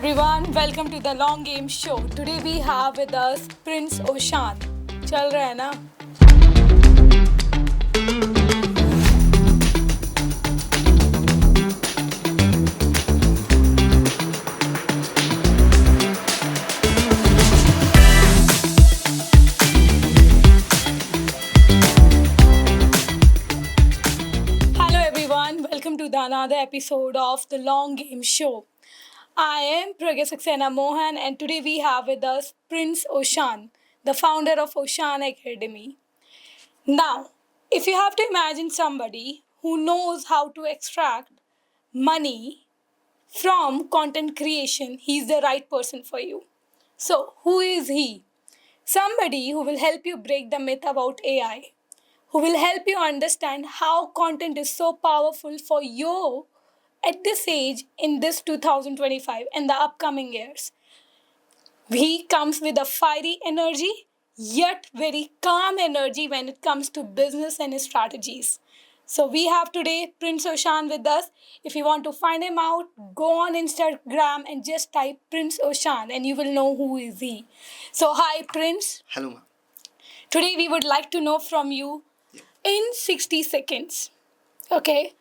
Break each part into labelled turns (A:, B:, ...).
A: Everyone, welcome to the Long Game Show. Today we have with us Prince Oshan. चल रहा है ना? Hello everyone, welcome to the another episode of the Long Game Show. I am Pragya Saxena Mohan and today we have with us Prince Oshan, the founder of Oshan Academy. Now, if you have to imagine somebody who knows how to extract money from content creation, he's the right person for you. So, who is he? Somebody who will help you break the myth about AI, who will help you understand how content is so powerful for you at this age in this 2025 and the upcoming years. He comes with a fiery energy, yet very calm energy when it comes to business and strategies. So we have today Prince Oshan with us. If you want to find him out, go on Instagram and just type Prince Oshan and you will know who is he. So hi Prince.
B: Hello, ma'am.
A: Today we would like to know from you in 60 seconds. Okay?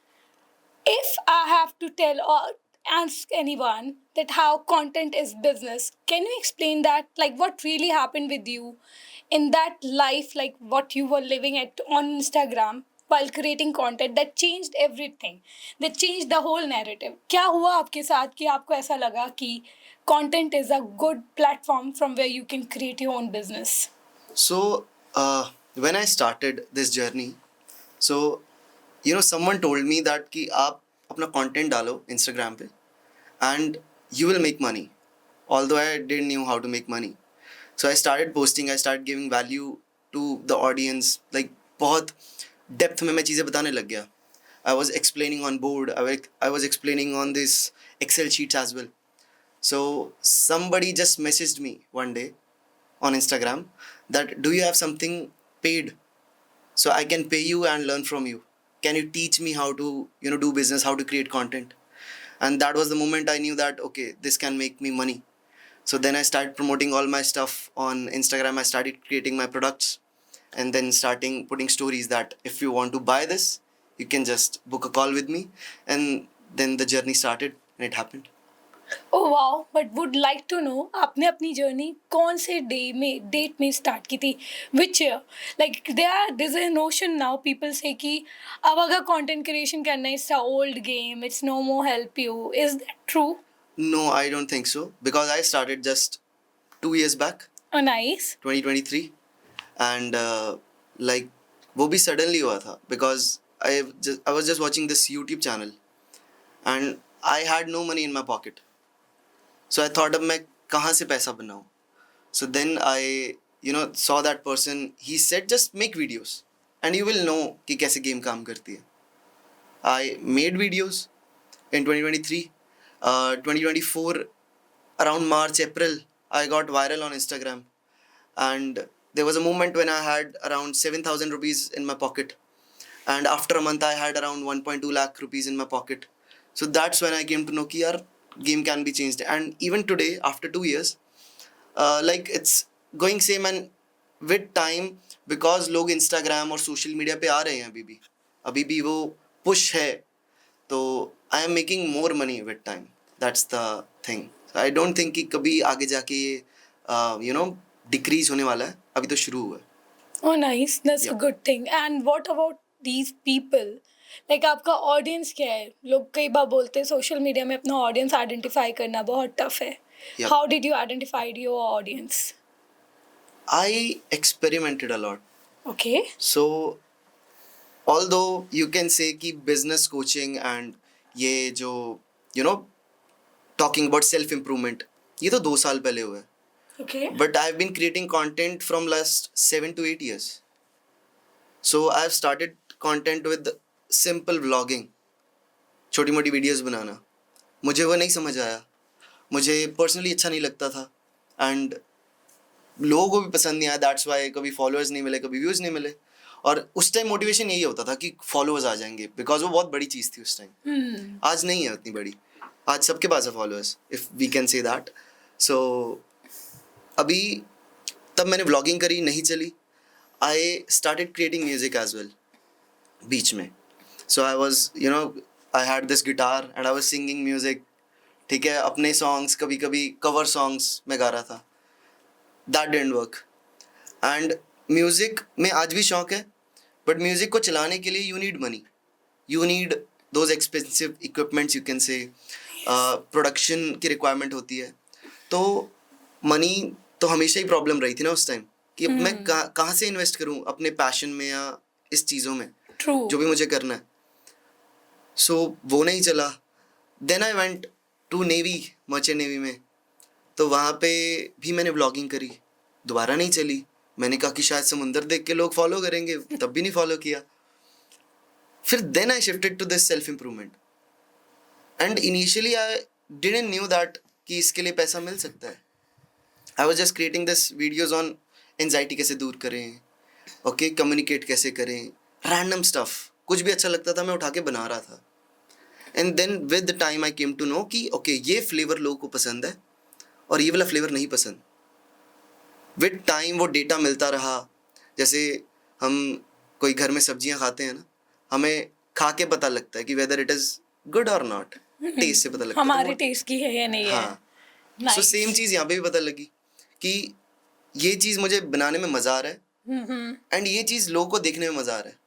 A: If I have to tell or ask anyone that how content is business, can you explain that? Like what really happened with you in that life, like what you were living at on Instagram while creating content that changed everything, that changed the whole narrative. क्या हुआ आपके साथ कि आपको ऐसा लगा कि content is a good platform from where you can create your own business?
B: So, when I started this journey, so someone told me that कि आप अपना content डालो Instagram पे and you will make money. Although I didn't know how to make money, so I started posting. I started giving value to the audience. Like बहुत depth में मैं चीजें बताने लग गया. I was explaining on board. I was explaining on this Excel sheets as well. So somebody just messaged me one day on Instagram that do you have something paid so I can pay you and learn from you? Can you teach me how to do business, how to create content? And that was the moment I knew that okay, this can make me money. So then I started promoting all my stuff on Instagram. I started creating my products and then starting putting stories that if you want to buy this, you can just book a call with me. And then the journey started and it happened.
A: Oh wow, but would like to know आपने अपनी journey कौन से date में start की थी, which year? Like there's a notion now people say कि अब अगर content creation करना है, it's a old game, it's no more help you. Is that true?
B: No, I don't think so because I started just 2 years back,
A: Oh nice.
B: 2023, and like वो भी suddenly हुआ था because I was just watching this YouTube channel and I had no money in my pocket. So I thought अब मैं कहाँ से पैसा बनाऊँ? So then I saw that person. He said just make videos and you will know कि कैसे game काम करती है. I made videos in 2023. 2024 around March, April, I got viral on Instagram. And there was a moment when I had around 7,000 rupees in my pocket. And after a month, I had around 1.2 lakh rupees in my pocket. So that's when I came to know कि यार game can be changed. And even today, after 2 years, like it's going same and with time because लोग Instagram और social media पे आ रहे हैं अभी भी वो push है. तो I am making more money with time. That's the thing. So I don't think कि कभी आगे जाके ये decrease होने वाला है. अभी तो शुरू हुआ है.
A: Oh nice, that's a
B: Yeah.
A: good thing. And what about these people? Like आपका audience क्या है? लोग कई बार बोलते हैं social media में अपना audience identify करना बहुत tough है.
B: Yeah.
A: How did you identify your audience?
B: I experimented a lot.
A: Okay.
B: So although you can say कि business coaching and ये जो talking about self improvement ये तो 2 साल पहले हुआ है.
A: Okay.
B: But I've been creating content from last 7 to 8 years. So I've started content with simple vlogging. छोटी मोटी वीडियोस बनाना मुझे वो नहीं समझ आया. मुझे पर्सनली अच्छा नहीं लगता था एंड लोगों को भी पसंद नहीं आया. दैट्स वाई कभी फॉलोअर्स नहीं मिले, कभी व्यूज नहीं मिले. और उस टाइम मोटिवेशन यही होता था कि फॉलोअर्स आ जाएंगे बिकॉज वो बहुत बड़ी चीज़ थी उस टाइम. आज नहीं है उतनी बड़ी. आज सबके पास है followers, if we can say that. So अभी तब मैंने व्लॉगिंग करी, नहीं चली. I started creating music as well बीच में. So I was I had this guitar and I was singing music. ठीक है, अपने सॉन्ग्स, कभी कभी कवर सॉन्ग्स मैं गा रहा था. That didn't work. And music में आज भी शौक है, बट म्यूजिक को चलाने के लिए you need money, you need those expensive equipments, you can से प्रोडक्शन की रिक्वायरमेंट होती है. तो मनी तो हमेशा ही प्रॉब्लम रही थी ना उस टाइम, कि अब मैं कहाँ से इन्वेस्ट करूँ अपने पैशन में या इस चीज़ों में जो भी मुझे करना है. सो वो नहीं चला. Then I went to navy, merchant navy में. तो वहाँ पे भी मैंने व्लॉगिंग करी, दोबारा नहीं चली. मैंने कहा कि शायद समुंदर देख के लोग फॉलो करेंगे, तब भी नहीं फॉलो किया. फिर then I shifted to this self improvement. And initially I didn't knew that कि इसके लिए पैसा मिल सकता है. I was just creating this videos on anxiety कैसे दूर करें, ओके, कम्युनिकेट कैसे करें, रैंडम स्टफ, कुछ भी अच्छा लगता था मैं उठा के बना रहा था. And then with the time I came to know कि ओके ये फ्लेवर लोगों को पसंद है और ये वाला फ्लेवर नहीं पसंद. विद टाइम वो डेटा मिलता रहा. जैसे हम कोई घर में सब्जियां खाते हैं ना, हमें खा के पता लगता है कि वेदर इट इज गुड और नॉट. टेस्ट से पता लगता है
A: हमारे टेस्ट की है या नहीं है.
B: हाँ. सो सेम चीज़ यहाँ पे भी पता लगी कि ये चीज़ मुझे बनाने में मज़ा आ रहा है, एंड ये चीज़ लोगों को देखने में मज़ा आ रहा है.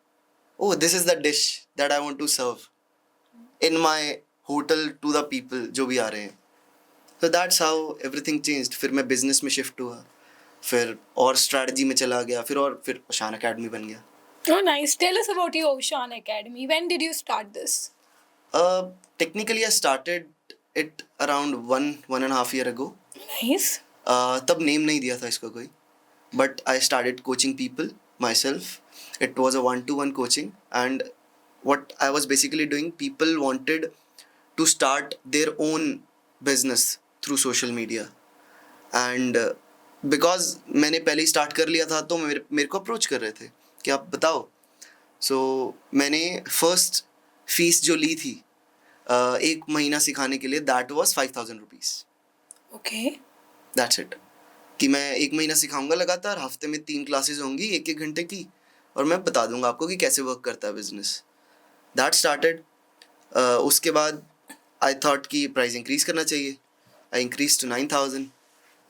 B: Oh, this is the dish that I want to serve in my hotel to the people जो भी आ रहे हैं. So that's how everything changed. फिर मैं बिजनेस में शिफ्ट हुआ, फिर और स्ट्रैटेजी में चला गया, फिर ओशान एकेडमी बन गया.
A: Oh, nice. Tell us about your Oshan Academy. When did you start this?
B: Technically I started it around one and a half year ago.
A: Nice.
B: तब नेम नहीं दिया था इसको कोई, but I started coaching people my self. It was a 1-to-1 coaching, and what I was basically doing, people wanted to start their own business through social media. And because मैंने पहले ही start कर लिया था, तो मेरे को approach कर रहे थे कि आप बताओ. सो मैंने फर्स्ट फीस जो ली थी 1 महीना सिखाने के लिए, that was 5,000 rupees.
A: Okay.
B: That's it. कि मैं 1 महीना सिखाऊंगा लगातार, हफ्ते में 3 क्लासेस होंगी 1-1 घंटे की, और मैं बता दूंगा आपको कि कैसे वर्क करता है बिजनेस. That started. उसके बाद आई थॉट कि प्राइस इंक्रीज़ करना चाहिए. I increase to 9,000,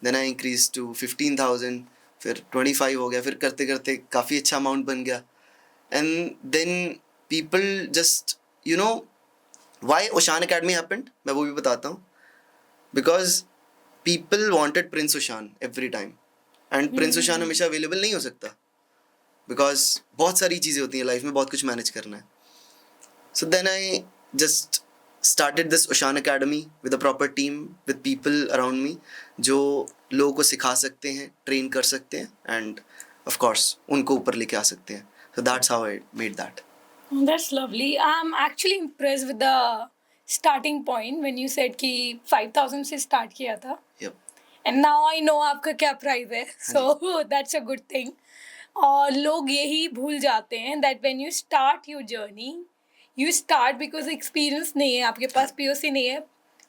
B: then I increase to 15,000, फिर 25 हो गया. फिर करते करते काफ़ी अच्छा अमाउंट बन गया. And then people just why Oshan academy happened, मैं वो भी बताता हूँ. Because people wanted Prince Oshan every time, and Prince Oshan हमेशा अवेलेबल नहीं हो सकता, बिकॉज बहुत सारी चीज़ें होती हैं लाइफ में, बहुत कुछ मैनेज करना है. So then I just started this Oshan Academy with a proper team, with people around me जो लोगों को सिखा सकते हैं, ट्रेन कर सकते हैं, and of course उनको ऊपर लेके आ सकते हैं. So that's how I made that.
A: That's lovely. I'm actually impressed with the starting point when you said कि 5,000 से start किया था.
B: Yep.
A: And now I know आपका क्या प्राइस है. So that's a good thing. और लोग यही भूल जाते हैं that when you start your journey, you start because experience नहीं है आपके पास, POC नहीं है,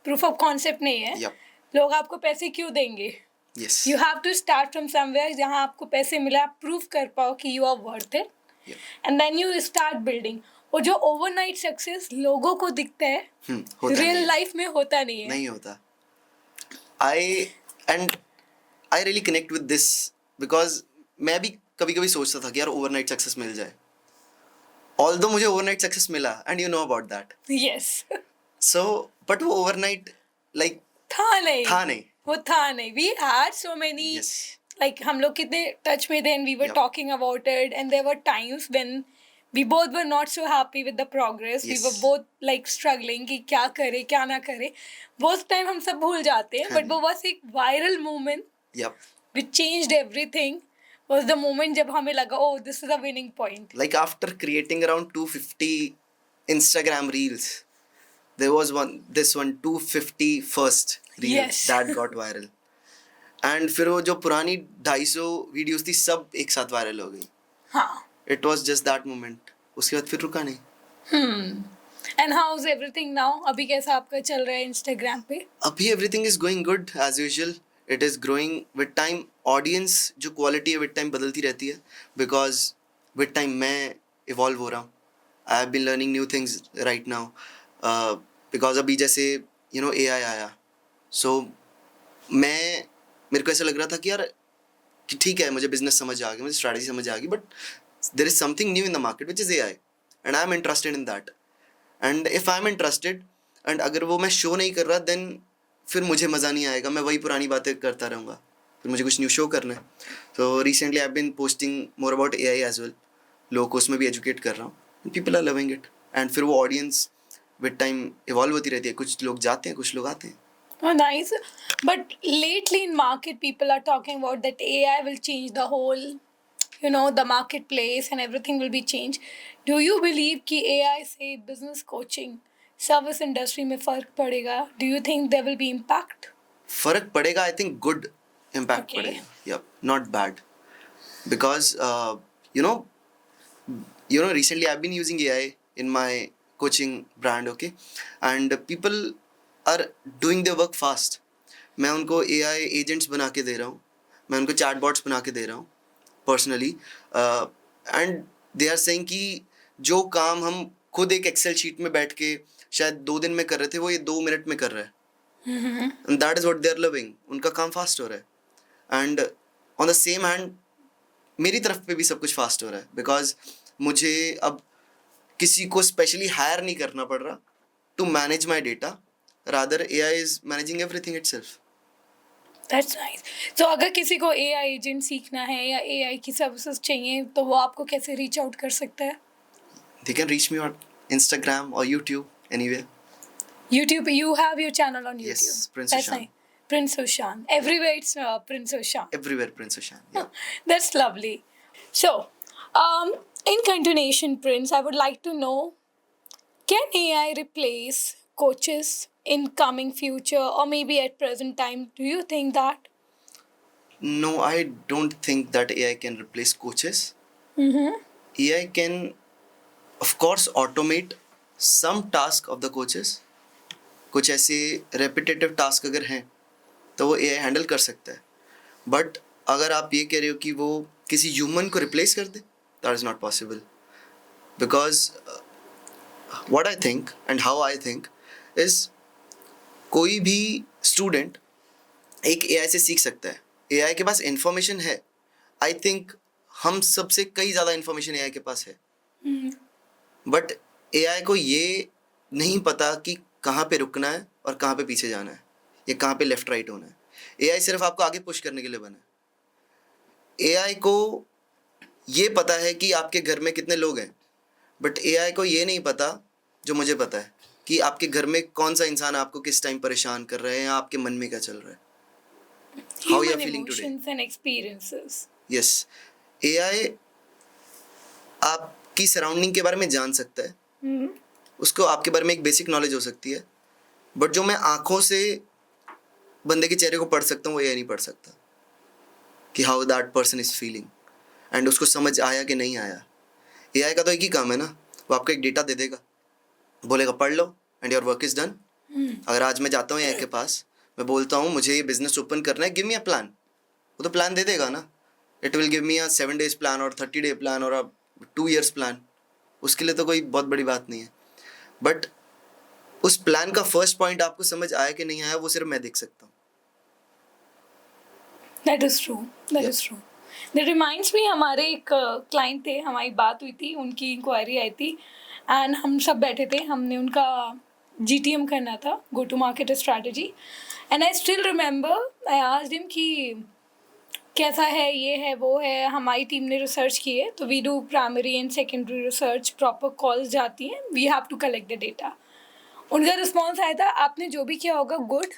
A: proof of concept नहीं है.
B: Yep.
A: लोग आपको पैसे क्यों देंगे?
B: Yes.
A: You have to start from somewhere जहाँ आपको पैसे मिले, आप prove कर पाओ कि you are worth it.
B: Yep.
A: And then you start building. और जो overnight success लोगों को दिखता है,
B: होता
A: real
B: नहीं.
A: life में होता नहीं है.
B: नहीं होता. I really connect with this because मैं भी कभी कभी सोचता था कि यार ओवरनाइट सक्सेस मिल जाए. Although मुझे ओवरनाइट सक्सेस मिला, and you know about that.
A: Yes.
B: So, but वो ओवरनाइट like
A: था नहीं. वो था नहीं. We had so many.
B: Yes.
A: Like हम लोग कितने टच में थे, and we were
B: Yep.
A: talking about it, and there were times when we both were not so happy with the progress.
B: Yes.
A: We were both like struggling कि क्या करे क्या ना करे. वो टाइम हम सब भूल जाते हैं, but वो बस एक viral moment
B: Yep.
A: which changed everything was the moment जब हमें लगा oh this is a winning point.
B: Like after creating around 250 Instagram reels, there was this one 250 first reel
A: Yes.
B: that got viral. And फिर वो जो पुरानी 250 videos थी सब एक साथ वायरल हो गई.
A: हाँ.
B: It was just that moment. उसके बाद फिर रुका नहीं.
A: And how is everything now? अभी कैसा आपका चल रहा है इंस्टाग्राम पे?
B: अभी everything is going good as usual. It is growing with time. Audience जो क्वालिटी है विद टाइम बदलती रहती है, बिकॉज विद टाइम मैं इवॉल्व हो रहा हूँ. I have been learning new things right now. Because अभी जैसे AI आया, सो मैं मेरे को ऐसा लग रहा था कि यार कि ठीक है, मुझे बिजनेस समझ आ गया, मुझे स्ट्रैटेजी समझ आ गई, but there is something new in the market which is AI, and I am interested in that. And if I am interested, and अगर वो मैं शो नहीं कर रहा, देन फिर मुझे मज़ा नहीं आएगा, मैं वही पुरानी बातें करता रहूँगा. फिर मुझे कुछ न्यू शो करना है. तो recently I been posting more about AI as well. लोगों को उसमें भी एजुकेट कर रहा हूँ. People are loving it. And फिर वो ऑडियंस विद टाइम इवॉल्व होती रहती है. कुछ लोग जाते हैं, कुछ लोग आते हैं.
A: Oh, nice. But lately in market, people are talking about that AI will change the whole, the marketplace and everything will be changed. Do you believe कि AI से business coaching, service industry में फर्क पड़ेगा? Do you think there will be impact?
B: फ़र्क पड़ेगा. I think good impact
A: Okay.
B: पड़ेगा. Yup, not bad. Because recently I've been using AI in my coaching brand, okay, and people are doing their work fast. मैं उनको AI agents बना के दे रहा हूँ, मैं उनको चैट बॉट्स बना के दे रहा हूँ personally. And they are saying कि जो काम हम खुद एक एक्सेल शीट में बैठ के शायद 2 दिन में कर रहे थे, वो ये 2 मिनट में कर रहा है. And that is what they are loving. उनका काम फास्ट हो रहा है. And on the same hand मेरी तरफ पे भी सब कुछ फास्ट हो रहा है, बिकॉज मुझे अब किसी को स्पेशली हायर नहीं करना पड़ रहा to manage my data. Rather AI is managing everything itself.
A: That's nice. So अगर किसी को AI agent सीखना है या AI की सर्विसेज चाहिए तो वो आपको कैसे रीच आउट कर सकता है?
B: They can reach me on Instagram or YouTube, anywhere.
A: YouTube, you have your channel on YouTube.
B: Yes, Prince
A: That's
B: Oshan.
A: nice. Prince Oshan. Everywhere it's Prince Oshan.
B: Everywhere, Prince Oshan. Yeah.
A: That's lovely. So, in continuation, Prince, I would like to know, can AI replace coaches in coming future or maybe at present time? Do you think that?
B: No, I don't think that AI can replace coaches.
A: Mm-hmm.
B: AI can, of course, automate some task of the coaches. कुछ ऐसे repetitive task अगर हैं तो वो AI handle कर सकता है. But अगर आप ये कह रहे हो कि वो किसी ह्यूमन को रिप्लेस कर दे, that is not possible. Because what I think and how I think is कोई भी स्टूडेंट एक AI से सीख सकता है. AI के पास इंफॉर्मेशन है. आई थिंक हम सबसे कई ज़्यादा इंफॉर्मेशन AI के पास है. बट AI को ये नहीं पता कि कहाँ पे रुकना है और कहाँ पे पीछे जाना है, या कहाँ पे लेफ्ट राइट होना है. AI सिर्फ आपको आगे पुश करने के लिए बना है. AI को ये पता है कि आपके घर में कितने लोग हैं, बट AI को ये नहीं पता जो मुझे पता है कि आपके घर में कौन सा इंसान आपको किस टाइम परेशान कर रहा है, या आपके मन में क्या चल रहा है. How you are
A: Human
B: feeling today.
A: emotions and experiences.
B: Yes, AI आपकी सराउंडिंग के बारे में जान सकता है.
A: Mm-hmm.
B: उसको आपके बारे में एक बेसिक नॉलेज हो सकती है, बट जो मैं आंखों से बंदे के चेहरे को पढ़ सकता हूँ वो AI नहीं पढ़ सकता कि how that person is feeling, and उसको समझ आया कि नहीं आया. AI का तो एक ही काम है ना, वो आपको एक डेटा दे देगा, बोलेगा पढ़ लो and your work is done. अगर आज मैं जाता हूँ AI के पास, मैं बोलता हूँ मुझे ये बिजनेस ओपन करना है, गिव मी अ प्लान, वो तो प्लान दे देगा ना. It will give me a 7 days plan और 30 day प्लान और 2 years प्लान. उसके लिए तो कोई बहुत बड़ी बात नहीं है. बट उस प्लान का फर्स्ट पॉइंट आपको समझ आया कि नहीं आया, वो सिर्फ मैं देख सकता हूँ.
A: That is true. That is true. That reminds me, हमारे एक क्लाइंट थे, हमारी बात हुई थी, उनकी इंक्वायरी आई थी एंड हम सब बैठे थे, हमने उनका GTM करना था, go to market strategy. And I still remember I asked him कि कैसा है, ये है, वो है. हमारी टीम ने रिसर्च की है, तो we do primary and secondary research, proper calls जाती हैं, we have to collect the data. उनका रिस्पॉन्स आया था, आपने जो भी किया होगा गुड,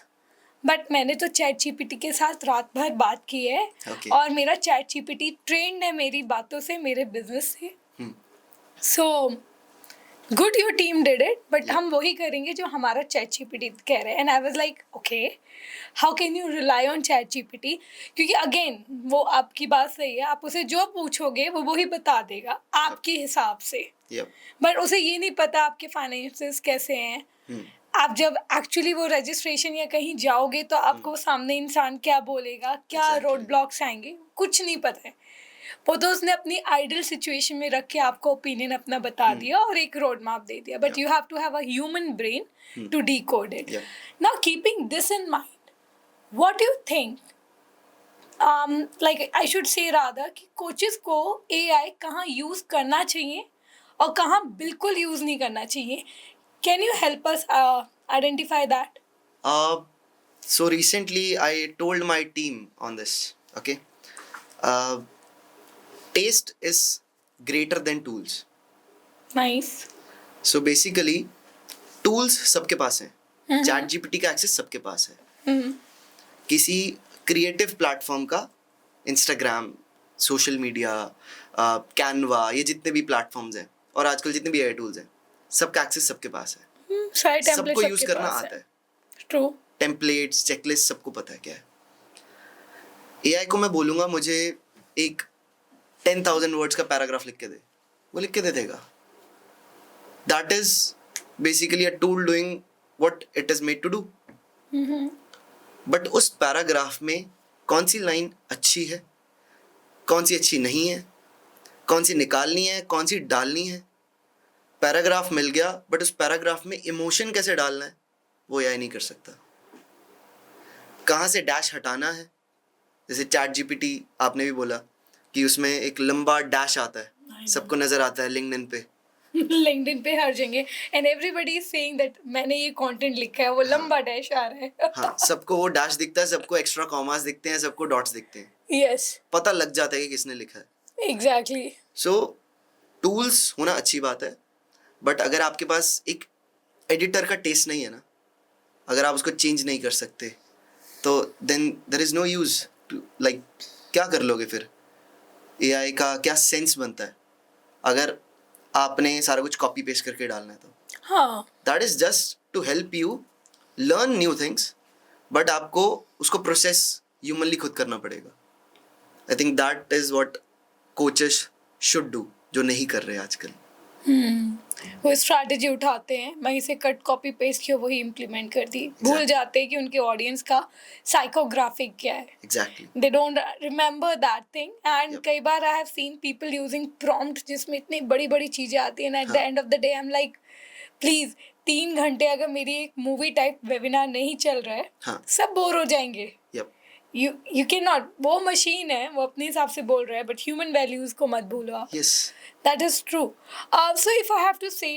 A: बट मैंने तो चैट GPT के साथ रात भर बात की है.
B: Okay.
A: और मेरा चैट GPT ट्रेंड है मेरी बातों से, मेरे बिजनेस से. So good your team did it, but हम वही करेंगे जो हमारा चैट जीपीटी कह रहे हैं. And I was like okay, how can you rely on chat GPT? क्योंकि अगेन वो आपकी बात सही है, आप उसे जो पूछोगे वो वही बता देगा आपके हिसाब से.
B: Yep.
A: बट उसे ये नहीं पता आपके फाइनेंसेस कैसे हैं. आप जब एक्चुअली वो रजिस्ट्रेशन या कहीं जाओगे तो आपको सामने इंसान क्या बोलेगा, क्या
B: Exactly.
A: रोड ब्लॉक्स आएंगे, कुछ नहीं पता है. वो तो उसने अपनी आइडियल सिचुएशन में रख के आपको ओपिनियन अपना बता दिया और एक रोड मैप दे दिया. But you have to have a human brain to decode it. Now keeping this in mind, what do you think, like I should say rather कि कोचेस को AI कहाँ यूज़ करना चाहिए और कहाँ बिल्कुल यूज़ नहीं करना चाहिए? Can you help us identify that?
B: So recently I told my team on this. Okay. Uh, taste is greater than tools.
A: Nice.
B: So basically tools सबके पास हैं. चैट जीपीटी का एक्सेस सबके पास है. किसी क्रिएटिव प्लेटफॉर्म का, इंस्टाग्राम, सोशल मीडिया, कैनवा, ये जितने भी प्लेटफॉर्म्स हैं और आजकल जितने भी एआई टूल्स हैं, सबका एक्सेस सबके पास है.
A: सारे templates
B: सबको यूज
A: सबके
B: करना
A: पास
B: आता है.
A: True.
B: टेम्पलेट्स, चेकलिस्ट, सबको पता है क्या है. एआई को मैं बोलूँगा मुझे एक 10,000 वर्ड्स का पैराग्राफ लिख के दे, वो लिख के दे देगा. That is basically a tool doing what it is made to do. But उस पैराग्राफ में कौन सी लाइन अच्छी है, कौन सी अच्छी नहीं है, कौन सी निकालनी है, कौन सी डालनी है. पैराग्राफ मिल गया, बट उस पैराग्राफ में इमोशन कैसे डालना है वो एआई नहीं कर सकता. कहाँ से डैश हटाना है, जैसे चैट जीपीटी आपने भी बोला कि उसमें एक लंबा डैश आता है, सबको नजर आता है लिंक्डइन पे.
A: LinkedIn पे हर जगह and everybody is saying that मैंने ये कंटेंट लिखा है, वो लंबा डैश आ रहा है.
B: हाँ, सबको वो डैश दिखता है, सबको एक्स्ट्रा कॉमास दिखते हैं, सबको डॉट्स दिखते हैं.
A: यस,
B: पता लग जाता है कि किसने लिखा है.
A: एग्जैक्टली.
B: सो टूल्स होना अच्छी बात है, बट अगर आपके पास एक एडिटर का टेस्ट नहीं है ना, अगर आप उसको चेंज नहीं कर सकते, तो then there is no use to, like क्या कर लोगे फिर. एआई का क्या सेंस बनता है अगर आपने सारा कुछ कॉपी पेस्ट करके डालना है तो.
A: हाँ,
B: that is just to help you learn new things, but आपको उसको प्रोसेस ह्यूमनली खुद करना पड़ेगा. I think that is what coaches should do, जो नहीं कर रहे आजकल.
A: वो स्ट्रैटेजी उठाते हैं, वहीं से कट कॉपी पेस्ट किया, वही इम्प्लीमेंट कर दी. भूल जाते हैं कि उनके ऑडियंस का साइकोग्राफिक क्या है.
B: Exactly.
A: They don't remember that thing. And
B: Yep.
A: कई बार I have seen people using prompt जिसमें इतनी बड़ी बड़ी चीज़ें आती हैं, and at the end of the day I'm like, please 3 घंटे अगर मेरी एक मूवी टाइप वेबिनार नहीं चल रहा है,
B: हाँ.
A: सब बोर हो जाएंगे.
B: यप.
A: You cannot, वो मशीन है, वो अपने हिसाब से बोल रहा है, बट ह्यूमन वैल्यूज को मत भूलो आप.
B: Yes.
A: That is true. So if I have to say,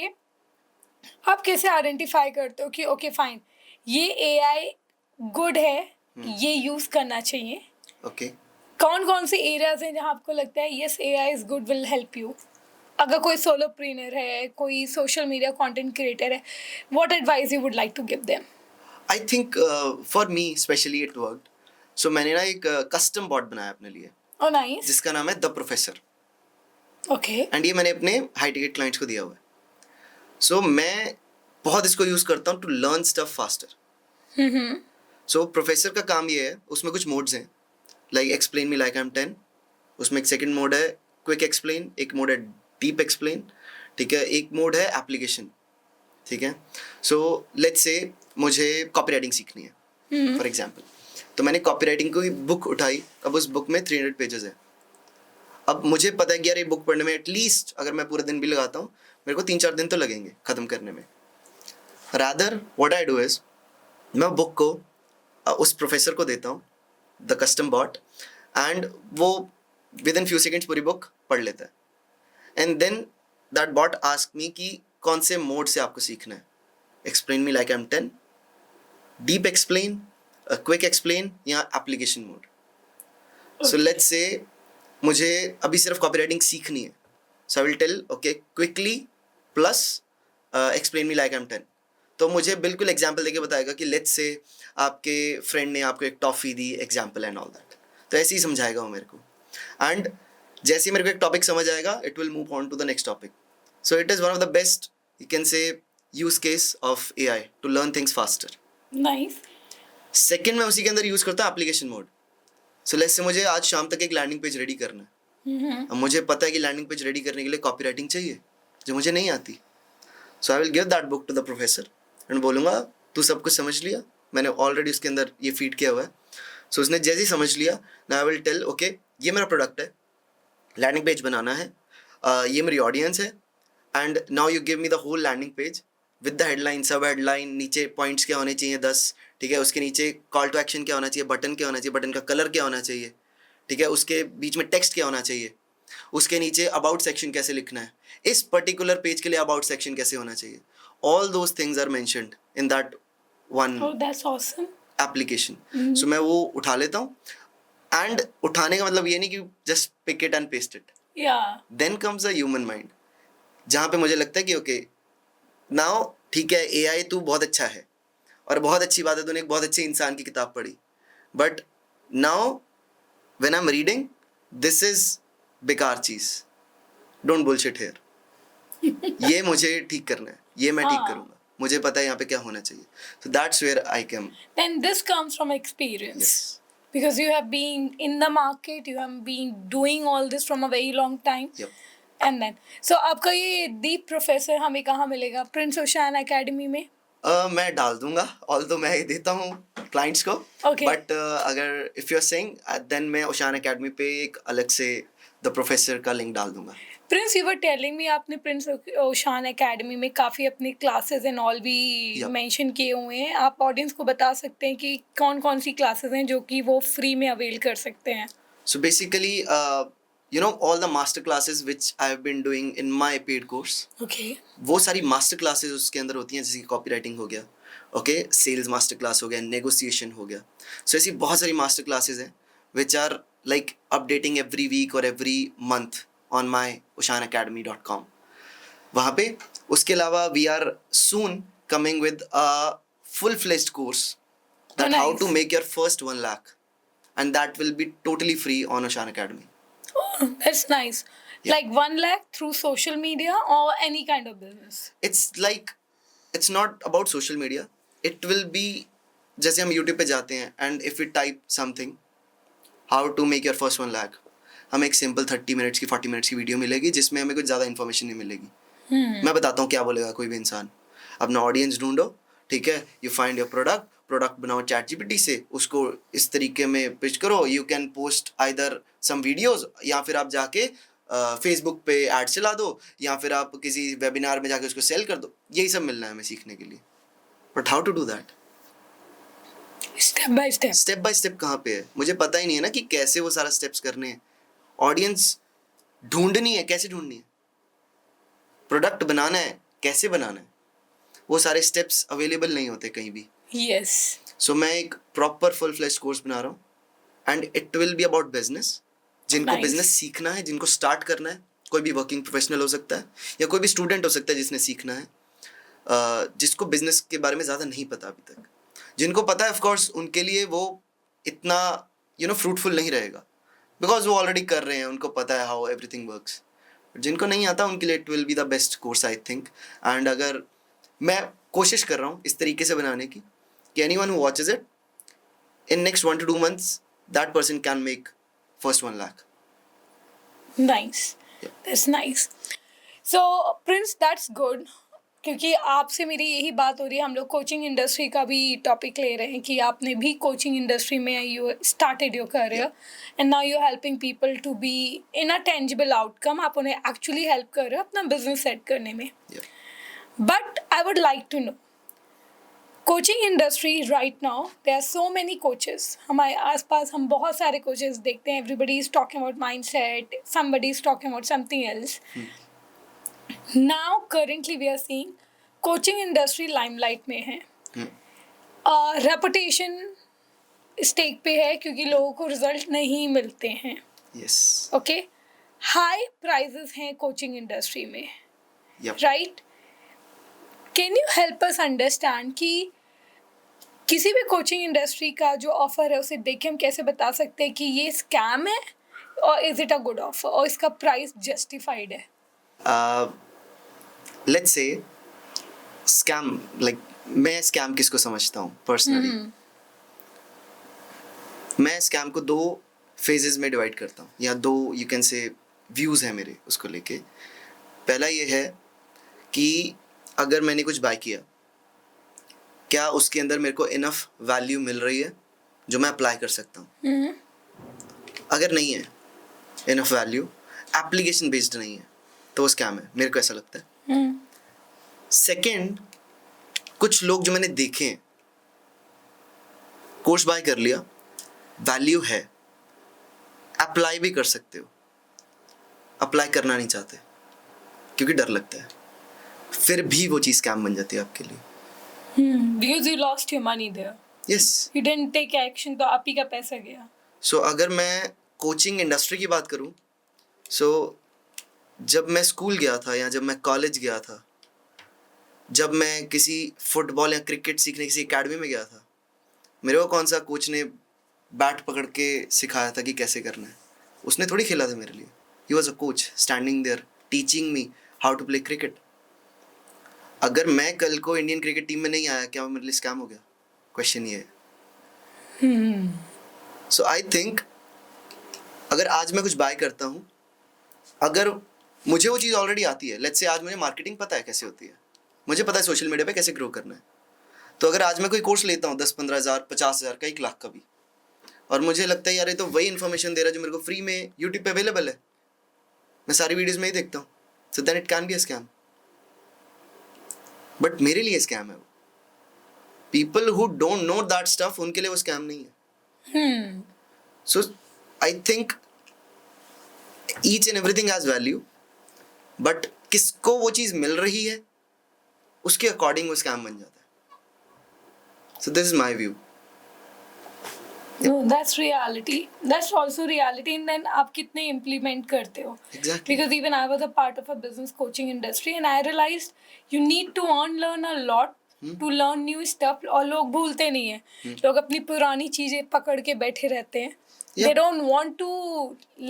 A: आप कैसे आइडेंटिफाई करते हो कि ओके फाइन, ये एआई गुड है, ये यूज करना चाहिए?
B: ओके.
A: कौन कौन से एरियाज हैं जहाँ आपको लगता है yes AI is good, will help you? अगर कोई सोलोप्रेन्योर है, कोई सोशल मीडिया कंटेंट क्रिएटर है, what advice you would like to give them?
B: I think for me specially it worked. So मैंने ना एक कस्टम बॉट बनाया अपने लिए,
A: ओह नाइस.
B: जिसका नाम है द प्रोफेसर.
A: ओके.
B: एंड ये मैंने अपने हाई टिकट क्लाइंट्स को दिया हुआ है. सो मैं बहुत इसको यूज़ करता हूँ to learn stuff faster. So professor का काम ये है, उसमें कुछ मोड्स हैं, like explain me like I am 10. उसमें एक सेकंड मोड है क्विक एक्सप्लेन, एक मोड है डीप एक्सप्लेन, ठीक है, एक मोड है एप्लीकेशन. ठीक है. सो लेट्स से मुझे कॉपी राइटिंग सीखनी है फॉर एग्जाम्पल, तो मैंने कॉपी राइटिंग की बुक उठाई. अब उस बुक में 300 पेजेस है. अब मुझे पता है कि यार ये बुक पढ़ने में एटलीस्ट अगर मैं पूरे दिन भी लगाता हूँ, मेरे को 3-4 दिन तो लगेंगे ख़त्म करने में. Rather what I do is, मैं बुक को उस प्रोफेसर को देता हूँ, द कस्टम बॉट, एंड वो विद इन फ्यू सेकेंड्स पूरी बुक पढ़ लेता है. And then that bot ask me कि कौन से मोड से आपको सीखना है, explain me like I am 10, deep explain, quick explain या application mode. So let's say मुझे अभी सिर्फ कॉपी राइटिंग सीखनी है, so I will tell okay quickly plus explain me like I am 10. तो मुझे बिल्कुल एग्जाम्पल देके बताएगा कि लेट्स से आपके फ्रेंड ने आपको एक toffee the, example and all that. तो ऐसे ही समझाएगा वो मेरे को. एंड जैसे ही मेरे को एक टॉपिक समझ आएगा, it will move on to the next topic. So it is one of the best you can say use case of AI to learn things faster.
A: Nice.
B: Second मैं उसी के अंदर यूज करता हूँ application mode. So let's say मुझे आज शाम तक एक लैंडिंग पेज रेडी करना है. अब मुझे पता है कि लैंडिंग पेज रेडी करने के लिए कॉपी राइटिंग चाहिए जो मुझे नहीं आती. So I will give that book to the professor and बोलूँगा तू सब कुछ समझ लिया, मैंने ऑलरेडी उसके अंदर ये फीड किया हुआ है. सो उसने जैसे ही समझ लिया, now I will tell okay ये मेरा प्रोडक्ट है, लैंडिंग पेज बनाना है, ये मेरी ऑडियंस है, and now you give me the whole landing page with the headline, sub headline, नीचे पॉइंट्स क्या होने चाहिए 10, ठीक है, उसके नीचे कॉल टू एक्शन क्या होना चाहिए, बटन क्या होना चाहिए, बटन का कलर क्या होना चाहिए, ठीक है, उसके बीच में टेक्स्ट क्या होना चाहिए, उसके नीचे अबाउट सेक्शन कैसे लिखना है, इस पर्टिकुलर पेज के लिए अबाउट सेक्शन कैसे होना चाहिए. All those things are mentioned in that one
A: oh that's awesome.
B: Application. So मैं वो उठा लेता हूँ, एंड उठाने का मतलब ये नहीं कि just pick it and paste it.
A: Yeah.
B: Then comes a human mind जहाँ पे मुझे लगता है कि ओके नाउ ठीक है AI तू बहुत अच्छा है और बहुत अच्छी बात है, तूने एक बहुत अच्छे इंसान की किताब पढ़ी, but now when I am reading this is बेकार चीज, डोंट बुलशिट हियर. ये मुझे ठीक करना है, ये मैं ठीक
A: हाँ.
B: करूंगा, मुझे पता है यहाँ पे क्या होना चाहिए. So that's where I came.
A: Then this comes from experience.
B: Yes.
A: Because you have been in the market, you have been doing all this from a very long time.
B: Yep.
A: And then, so आपका ये दीप professor हमें कहाँ मिलेगा? Prince ओशान academy में?
B: मैं डाल दूंगा, although मैं ही देता हूँ क्लाइंट्स को,
A: Okay.
B: बट अगर if you are saying then मैं ओशान एकेडमी पे एक अलग से द प्रोफेसर का लिंक डाल दूंगा.
A: Prince you were telling me आपने प्रिंस ओशान एकेडमी में काफ़ी अपनी क्लासेस एंड ऑल भी
B: Yep.
A: मेंशन किए हुए हैं. आप ऑडियंस को बता सकते हैं कि कौन कौन सी क्लासेस हैं जो कि वो फ्री में अवेल कर सकते हैं?
B: So basically, you know, all the master classes which I have been doing in my paid course,
A: okay.
B: वो सारी मास्टर क्लासेस उसके अंदर होती हैं, जैसे कि कॉपी राइटिंग हो गया, ओके, सेल्स मास्टर क्लास हो गया, नेगोशिएशन हो गया. सो ऐसी बहुत सारी मास्टर क्लासेस हैं which are like updating every week और every month on my oshanacademy.com. वहाँ पे उसके अलावा we are soon coming with a full fledged course that how
A: nice.
B: To make your first 1 lakh, and that will be totally free on Oshan Academy.
A: Oh, that's nice.
B: Yeah.
A: Like 1 lakh through social media or any kind of business.
B: It's like, it's not about social media. It will be, जैसे हम YouTube पे जाते हैं and if we type something, how to make your first 1 lakh, हमें एक simple 30 minutes की 40 minutes की video मिलेगी जिसमें हमें कुछ ज़्यादा इन्फॉर्मेशन नहीं मिलेगी. मैं बताता हूँ क्या बोलेगा कोई भी इंसान. अपना ऑडियंस ढूंढो, ठीक है, यू फाइंड योर प्रोडक्ट बनाओ ChatGPT से, उसको इस तरीके में पिच करो, you can post either some videos, या फिर आप जाके फेसबुक पे एड चला दो, या फिर आप किसी वेबिनार में जाके उसको सेल कर दो. यही सब मिलना है हमें सीखने के लिए. But how to do that?
A: Step by step.
B: Step by step कहाँ पे है, मुझे पता ही नहीं है ना कि कैसे वो सारा स्टेप्स करने हैं. ऑडियंस ढूंढनी है, कैसे ढूंढनी है, प्रोडक्ट बनाना है, कैसे बनाना है, वो सारे स्टेप्स अवेलेबल नहीं होते कहीं भी.
A: Yes.
B: सो मैं एक प्रॉपर फुल फ्लेज्ड कोर्स बना रहा हूँ, and it will be about business. जिनको
A: Nice.
B: बिजनेस सीखना है, जिनको स्टार्ट करना है, कोई भी वर्किंग प्रोफेशनल हो सकता है या कोई भी स्टूडेंट हो सकता है जिसने सीखना है, जिसको बिजनेस के बारे में ज़्यादा नहीं पता अभी तक. जिनको पता है ऑफ कोर्स उनके लिए वो इतना फ्रूटफुल नहीं रहेगा, बिकॉज वो ऑलरेडी कर रहे हैं, उनको पता है हाउ एवरीथिंग वर्क्स. जिनको नहीं आता उनके लिए it will be the best course I think. And अगर मैं कोशिश कर रहा हूँ इस तरीके से बनाने की कि anyone who watches it in next 1 to 2 months, that person can make first 1 lakh.
A: Nice.
B: Yeah.
A: That's nice. So, Prince, that's good. क्योंकि आपसे मेरी यही बात हो रही है, हम लोग कोचिंग इंडस्ट्री का भी टॉपिक ले रहे हैं कि आपने भी कोचिंग इंडस्ट्री में you started your career and now you helping people to be in a tangible outcome. आप उन्हें एक्चुअली हेल्प कर रहे हो अपना बिजनेस सेट करने में.
B: Yeah.
A: But I would like to know, coaching industry right now there are so many coaches. हमारे आसपास हम बहुत सारे कोचेस देखते हैं. Everybody is talking about mindset, somebody is talking about something else. Now currently we are seeing coaching industry limelight में है. Reputation stake पे है क्योंकि लोगों को रिजल्ट नहीं मिलते हैं.
B: Yes.
A: ओके, हाई प्राइजेस हैं कोचिंग इंडस्ट्री में,
B: Yep.
A: Right? Can you help us understand कि किसी भी कोचिंग इंडस्ट्री का जो ऑफर है उसे देख के हम कैसे बता सकते हैं कि ये स्कैम है और is it a good offer और इसका प्राइस जस्टिफाइड है?
B: Let's say स्कैम, लाइक मैं स्कैम किसको समझता हूँ पर्सनली, मैं स्कैम को दो फेजेस में डिवाइड करता हूँ, या दो यू कैन से व्यूज़ हैं मेरे उसको लेके। पहला ये है कि अगर मैंने कुछ बाय किया, क्या उसके अंदर मेरे को इनफ वैल्यू मिल रही है जो मैं अप्लाई कर सकता हूँ। अगर नहीं है इनफ वैल्यू, एप्लीकेशन बेस्ड नहीं है, तो वो स्कैम है, मेरे को ऐसा लगता है। सेकंड, कुछ लोग जो मैंने देखे हैं, कोर्स बाय कर लिया, वैल्यू है, अप्लाई भी कर सकते हो, अप्लाई करना नहीं चाहते क्योंकि डर लगता है, फिर भी वो चीज़ स्कैम बन जाती है आपके लिए।
A: Because you lost your money there.
B: Yes.
A: You didn't take action, तो आप ही का पैसा गया.
B: सो अगर मैं कोचिंग इंडस्ट्री की बात करूं, सो जब मैं स्कूल गया था या जब मैं कॉलेज गया था, जब मैं किसी फुटबॉल या क्रिकेट सीखने किसी एकेडमी में गया था, मेरे को कौन सा कोच ने बैट पकड़ के सिखाया था कि कैसे करना है? उसने थोड़ी खेला था मेरे लिए। He was a coach standing there teaching me how to play cricket. अगर मैं कल को इंडियन क्रिकेट टीम में नहीं आया, क्या वो मेरे लिए स्कैम हो गया? क्वेश्चन ये है। सो आई थिंक अगर आज मैं कुछ बाय करता हूँ, अगर मुझे वो चीज़ ऑलरेडी आती है, लेट्स से आज मुझे मार्केटिंग पता है कैसे होती है, मुझे पता है सोशल मीडिया पे कैसे ग्रो करना है, तो अगर आज मैं कोई कोर्स लेता हूँ 10-15 हज़ार 50 हज़ार का, 1 लाख का भी, और मुझे लगता है यार ये तो वही इन्फॉर्मेशन दे रहा है जो मेरे को फ्री में यूट्यूब पे अवेलेबल है, मैं सारी वीडियोज़ में ही देखता हूँ, so then it can be a scam. But मेरे लिए स्कैम है वो। People who don't know that stuff, उनके लिए वो स्कैम नहीं है। So I think each and everything has value, but किसको वो चीज़ मिल रही है उसके अकॉर्डिंग वो स्कैम बन जाता है। So this is my view.
A: No, that's reality. That's also reality. And then आप कितने implement करते हो?
B: Exactly.
A: Because even I was a part of a business coaching industry, and I realized you need to learn a lot to learn new stuff. और लोग भूलते नहीं हैं। लोग अपनी पुरानी चीजें पकड़ के बैठे रहते हैं. They don't want to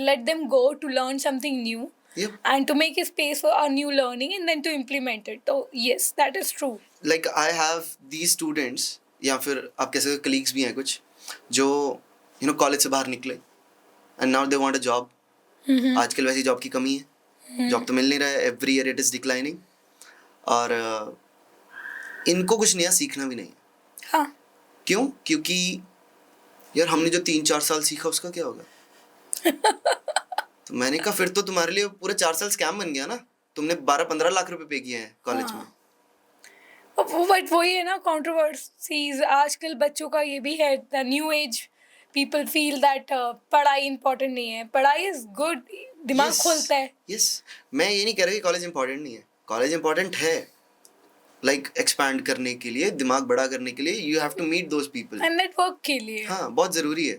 A: let them go to learn something new.
B: Yep.
A: And to make a space for a new learning and then to implement it. So yes, that is true.
B: Like I have these students, या फिर आप कह सकते हो colleagues भी हैं कुछ जो कॉलेज से बाहर निकले and now they want a job. आजकल वैसी जॉब की कमी है, जॉब तो मिल नहीं रहा है, every year it is declining, और इनको कुछ नया सीखना भी नहीं है।
A: हाँ.
B: क्यों? क्योंकि यार हमने जो 3-4 साल सीखा उसका क्या होगा? तो मैंने कहा फिर तो तुम्हारे लिए पूरे 4 साल स्कैम बन गया ना, तुमने 12-15 लाख रुपए पे किए हैं कॉलेज में।
A: बट वही है ना, कंट्रोवर्सीज आजकल बच्चों का ये भी है, the new age people feel that पढ़ाई इंपॉर्टेंट नहीं है। पढ़ाई इज गुड, दिमाग खोलता है।
B: यस, मैं ये नहीं कह रहा कि कॉलेज इंपॉर्टेंट नहीं है, कॉलेज इंपॉर्टेंट है, लाइक एक्सपैंड करने के लिए, दिमाग बड़ा करने के लिए, you have to meet those people
A: and network के लिए।
B: हाँ, बहुत ज़रूरी है।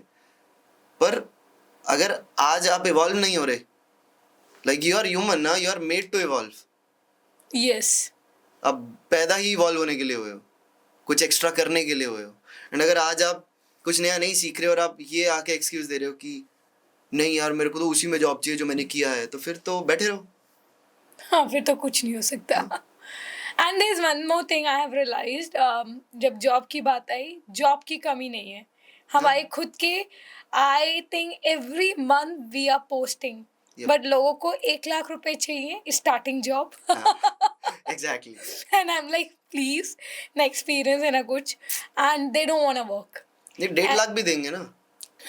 B: पर अगर आज आप इवॉल्व नहीं हो रहे, लाइक यू आर ह्यूमन ना, you are made to evolve.
A: Yes,
B: अब पैदा ही इवॉल्व होने के लिए हुए हो, कुछ एक्स्ट्रा करने के लिए हुए हो। एंड अगर आज आप कुछ नया नहीं सीख रहे और आप ये आके एक्सक्यूज दे रहे हो कि नहीं यार मेरे को तो उसी में जॉब चाहिए जो मैंने किया है, तो फिर तो बैठे रहो।
A: हाँ, फिर तो कुछ नहीं हो सकता। And there is one more thing I have realized, जब जॉब की बात आई, जॉब की कमी नहीं है हमारे खुद के। I think every month we are posting, but लोगों को 1 लाख रुपए चाहिए starting job.
B: Exactly.
A: And I am like please ना एक्सपीरियंस है ना कुछ, and they don't want to work.
B: ये 1.5 लाख भी देंगे ना,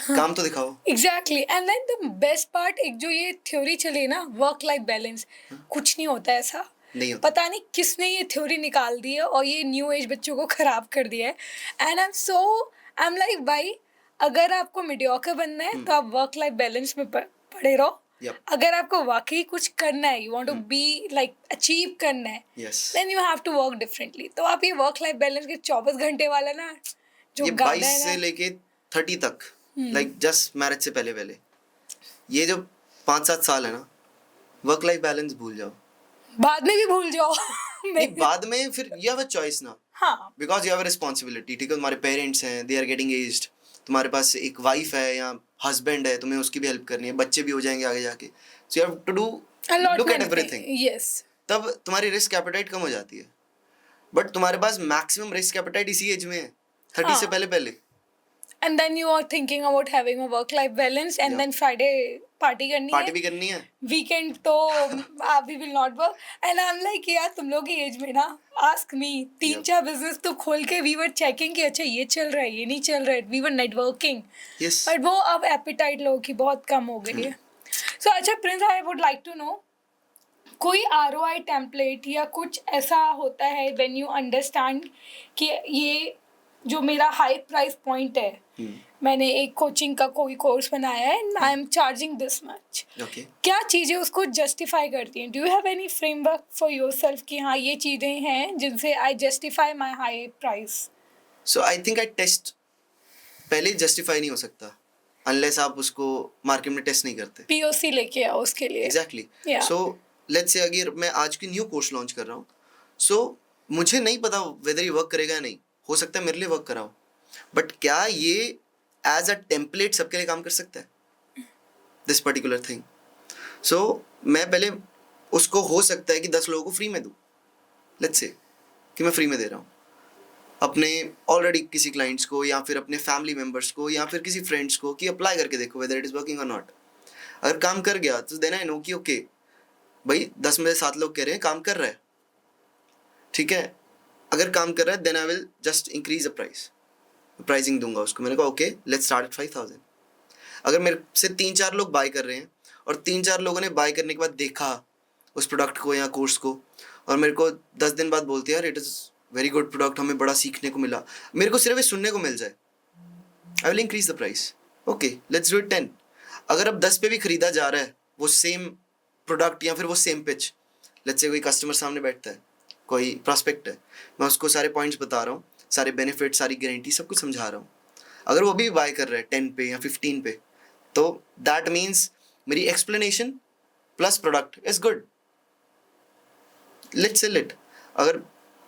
B: काम तो दिखाओ।
A: Exactly. And then the best part, एक जो ये थ्योरी चली ना, वर्क लाइफ बैलेंस, कुछ नहीं होता ऐसा।
B: नहीं होता।
A: पता नहीं किसने ये थ्योरी निकाल दी है और ये न्यू एज बच्चों को खराब कर दिया है। एंड आई एम लाइक भाई, अगर आपको मीडियोकर बनना है तो आप वर्क लाइफ बैलेंस में पड़े रहो।
B: Yep.
A: अगर आपको वाकई कुछ करना है, you want to be like achieve करना है, then you have to work differently. तो आप ये वर्क लाइफ बैलेंस के 24 घंटे वाला ना, जो
B: ये
A: गाना
B: 22
A: है
B: से
A: ना,
B: लेके 30 तक, लाइक जस्ट मैरिज से पहले पहले ये जो 5-7 साल है ना, वर्क लाइफ बैलेंस भूल जाओ।
A: बाद में भी भूल जाओ।
B: नहीं, बाद में फिर यू हैव अ चॉइस ना,
A: हाँ,
B: because you have a responsibility. ठीक है, तुम्हारे पेरेंट्स हैं, दे आर गेटिंग एज्ड, तुम्हारे पास एक वाइफ है या हस्बैंड है, तुम्हें उसकी भी हेल्प करनी है, बच्चे भी हो जाएंगे आगे जाके, so you have to do look at everything.
A: Yes,
B: तब तुम्हारी रिस्क एपेटाइट कम हो जाती है। बट तुम्हारे पास मैक्सिमम रिस्क एपेटाइट इसी एज में है, 30 से
A: हाँ.
B: पहले पहले.
A: And then you are thinking about having a work-life balance, and
B: Yeah.
A: then Friday party करनी
B: पार्टी
A: है.
B: भी करनी है.
A: Weekend तो we will not work. And I'm like यार तुम लोग की एज में ना, ask me, 3-4 बिजनेस तो खोल के we were checking कि अच्छा ये चल रहा है, ये नहीं चल रहा है. We were networking.
B: Yes.
A: But वो अब appetite लोगों की बहुत कम हो गई है. So अच्छा Prince, I would like to know, कोई ROI टेम्पलेट या कुछ ऐसा होता है व्हेन यू अंडरस्टैंड कि ये जो मेरा हाई प्राइस पॉइंट है, मैंने एक कोचिंग का कोई कोर्स बनाया है and I am charging this much,
B: Okay.
A: क्या चीज़ें उसको जस्टिफाई करती हैं? Do you have any framework for yourself कि हाँ ये चीज़ें हैं जिनसे I justify my high price?
B: So I think I test. पहले जस्टिफाई नहीं हो सकता अनलेस आप उसको मार्केट में टेस्ट नहीं करते.
A: POC लेके आओ उसके लिए.
B: एग्जैक्टली.
A: Yeah.
B: सो लेट्स से अगर मैं आज की न्यू कोर्स लॉन्च कर रहा हूँ, सो मुझे नहीं पता वेदर ये वर्क करेगा या नहीं. हो सकता है मेरे लिए वर्क कराओ, बट क्या ये एज अ टेम्पलेट सबके लिए काम कर सकता है, दिस पर्टिकुलर थिंग? सो मैं पहले उसको हो सकता है कि 10 लोगों को फ्री में दूँ. लेट्स से कि मैं फ्री में दे रहा हूँ अपने ऑलरेडी किसी क्लाइंट्स को या फिर अपने फैमिली मेम्बर्स को या फिर किसी फ्रेंड्स को कि अप्लाई करके देखो वेदर इट इज़ वर्किंग और नॉट. अगर काम कर गया तो देन आई नो कि ओके भाई 10 में से 7 लोग कह रहे हैं काम कर रहा है, ठीक है. अगर काम कर रहा है then I will just increase the price, pricing दूंगा उसको. मैंने कहा ओके लेट्स स्टार्ट एट 5,000. अगर मेरे से 3-4 लोग बाय कर रहे हैं और 3-4 लोगों ने बाय करने के बाद देखा उस प्रोडक्ट को या कोर्स को और मेरे को 10 दिन बाद बोलते हैं यार it is very good product, हमें बड़ा सीखने को मिला, मेरे को सिर्फ ये सुनने को मिल जाए, I will increase the price. Okay let's do it 10. अगर अब 10 पे भी खरीदा जा रहा है वो सेम प्रोडक्ट या फिर वो सेम पिच, लेट्स से कोई कस्टमर सामने बैठता है, कोई प्रॉस्पेक्ट है, मैं उसको सारे पॉइंट्स बता रहा हूँ, सारे बेनिफिट, सारी गारंटी, सब कुछ समझा रहा हूँ. अगर वो भी बाय कर रहा है 10 पे या 15 पे, तो दैट मीन्स मेरी explanation plus product is good, let's sell it. अगर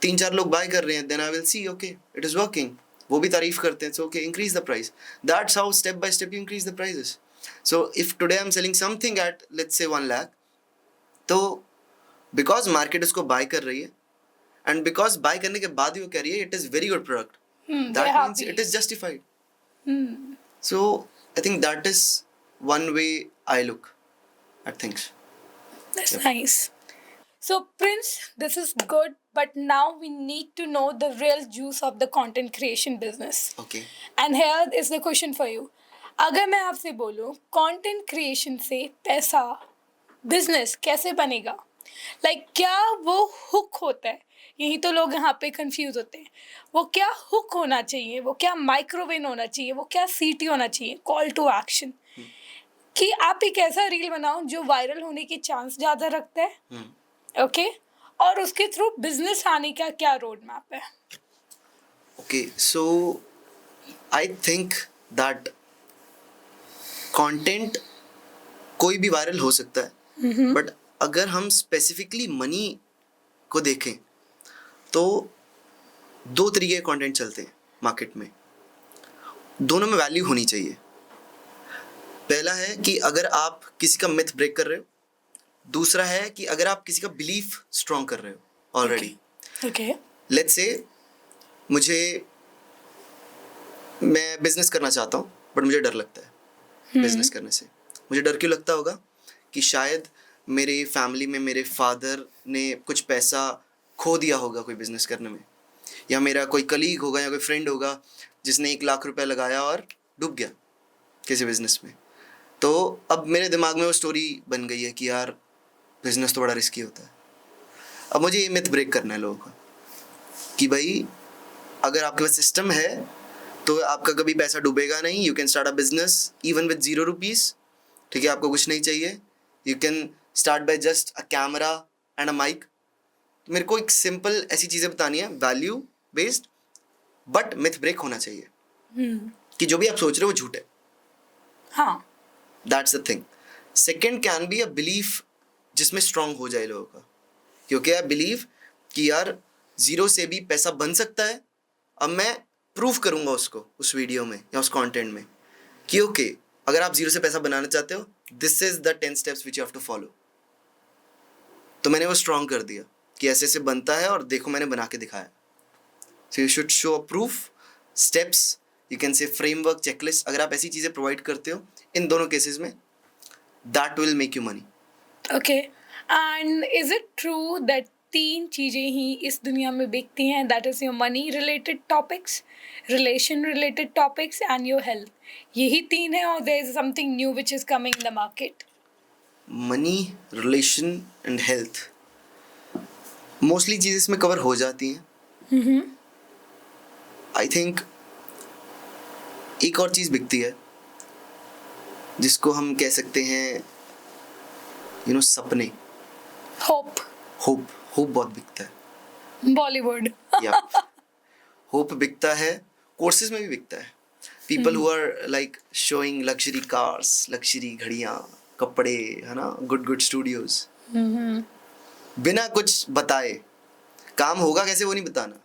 B: 3-4 लोग बाय कर रहे हैं then I will see okay it is working, वो भी तारीफ करते हैं, so okay increase the price. That's how step by step you increase the prices. So if today I am selling something at let's say 1 lakh, तो because market उसको bye कर रही है एंड बिकॉज बाय करने के बाद ही वो कह रही है it is very good product, that means it is justified. So I think that is one way I look at things.
A: That's
B: Yep.
A: nice. So Prince, this is good, but now we need to know the real juice of the content creation business.
B: Okay.
A: And here is the question for you. अगर मैं आपसे बोलूँ content creation से पैसा, business कैसे बनेगा, like क्या वो हुक होता है? यही तो लोग यहाँ पे कंफ्यूज होते हैं. वो क्या हुक होना चाहिए, वो क्या माइक्रोवेव होना चाहिए, वो क्या सीटी होना चाहिए, कॉल टू एक्शन, कि आप एक ऐसा रील बनाओ जो वायरल होने की चांस ज़्यादा रखता है, ओके, और उसके थ्रू बिजनेस आने का क्या रोड मैप है?
B: Okay. So I think that content कोई भी वायरल हो सकता है, बट अगर हम स्पेसिफिकली मनी को देखें तो 2 तरीके के कंटेंट चलते हैं मार्केट में, दोनों में वैल्यू होनी चाहिए. पहला है कि अगर आप किसी का मिथ ब्रेक कर रहे हो, दूसरा है कि अगर आप किसी का बिलीफ स्ट्रॉन्ग कर रहे हो ऑलरेडी.
A: ओके.
B: लेट्स से मैं बिजनेस करना चाहता हूँ बट मुझे डर लगता है बिजनेस करने से. मुझे डर क्यों लगता होगा कि शायद मेरे फैमिली में मेरे फादर ने कुछ पैसा खो दिया होगा कोई बिजनेस करने में, या मेरा कोई कलीग होगा या कोई फ्रेंड होगा जिसने 1 लाख रुपए लगाया और डूब गया किसी बिजनेस में. तो अब मेरे दिमाग में वो स्टोरी बन गई है कि यार बिजनेस तो बड़ा रिस्की होता है. अब मुझे ये मिथ ब्रेक करना है लोगों का कि भाई अगर आपके पास सिस्टम है तो आपका कभी पैसा डूबेगा नहीं. You can start a business even with 0 rupees, ठीक है, आपको कुछ नहीं चाहिए. You can start by just a camera and a mic. मेरे को एक सिंपल ऐसी चीज़ें बतानी है value based, but myth break होना चाहिए कि जो भी आप सोच रहे हो वो झूठ है.
A: हाँ.
B: That's the thing. Second can be a belief जिसमें स्ट्रांग हो जाए लोगों का, क्योंकि आई बिलीव कि यार 0 से भी पैसा बन सकता है. अब मैं प्रूव करूंगा उसको उस वीडियो में या उस कंटेंट में कि ओके अगर आप 0 से पैसा बनाना चाहते हो this is the 10 steps which you have to follow. तो मैंने वो स्ट्रांग कर दिया कि ऐसे ऐसे बनता है और देखो मैंने बना के दिखाया. So you should show a proof, steps, you can से फ्रेमवर्क, चेकलिस्ट. अगर आप ऐसी चीज़ें प्रोवाइड करते हो इन दोनों केसेस में, that will make you money.
A: Okay. And is it true that तीन चीजें ही इस दुनिया में बिकती हैं? That is your money related topics, relation related topics and your health. यही तीन है, और there is something new which is coming in the market?
B: Money, relation and health, mostly चीज़ें इसमें कवर हो जाती हैं. आई थिंक एक और चीज़ बिकती है जिसको हम कह सकते हैं सपने.
A: Hope.
B: होप बहुत बिकता है.
A: Bollywood.
B: या होप बिकता है, कोर्सेज में भी बिकता है. People who are like showing luxury cars, luxury घड़ियाँ, कपड़े, है ना, गुड स्टूडियोज, बिना कुछ बताए. काम होगा कैसे वो नहीं बताना,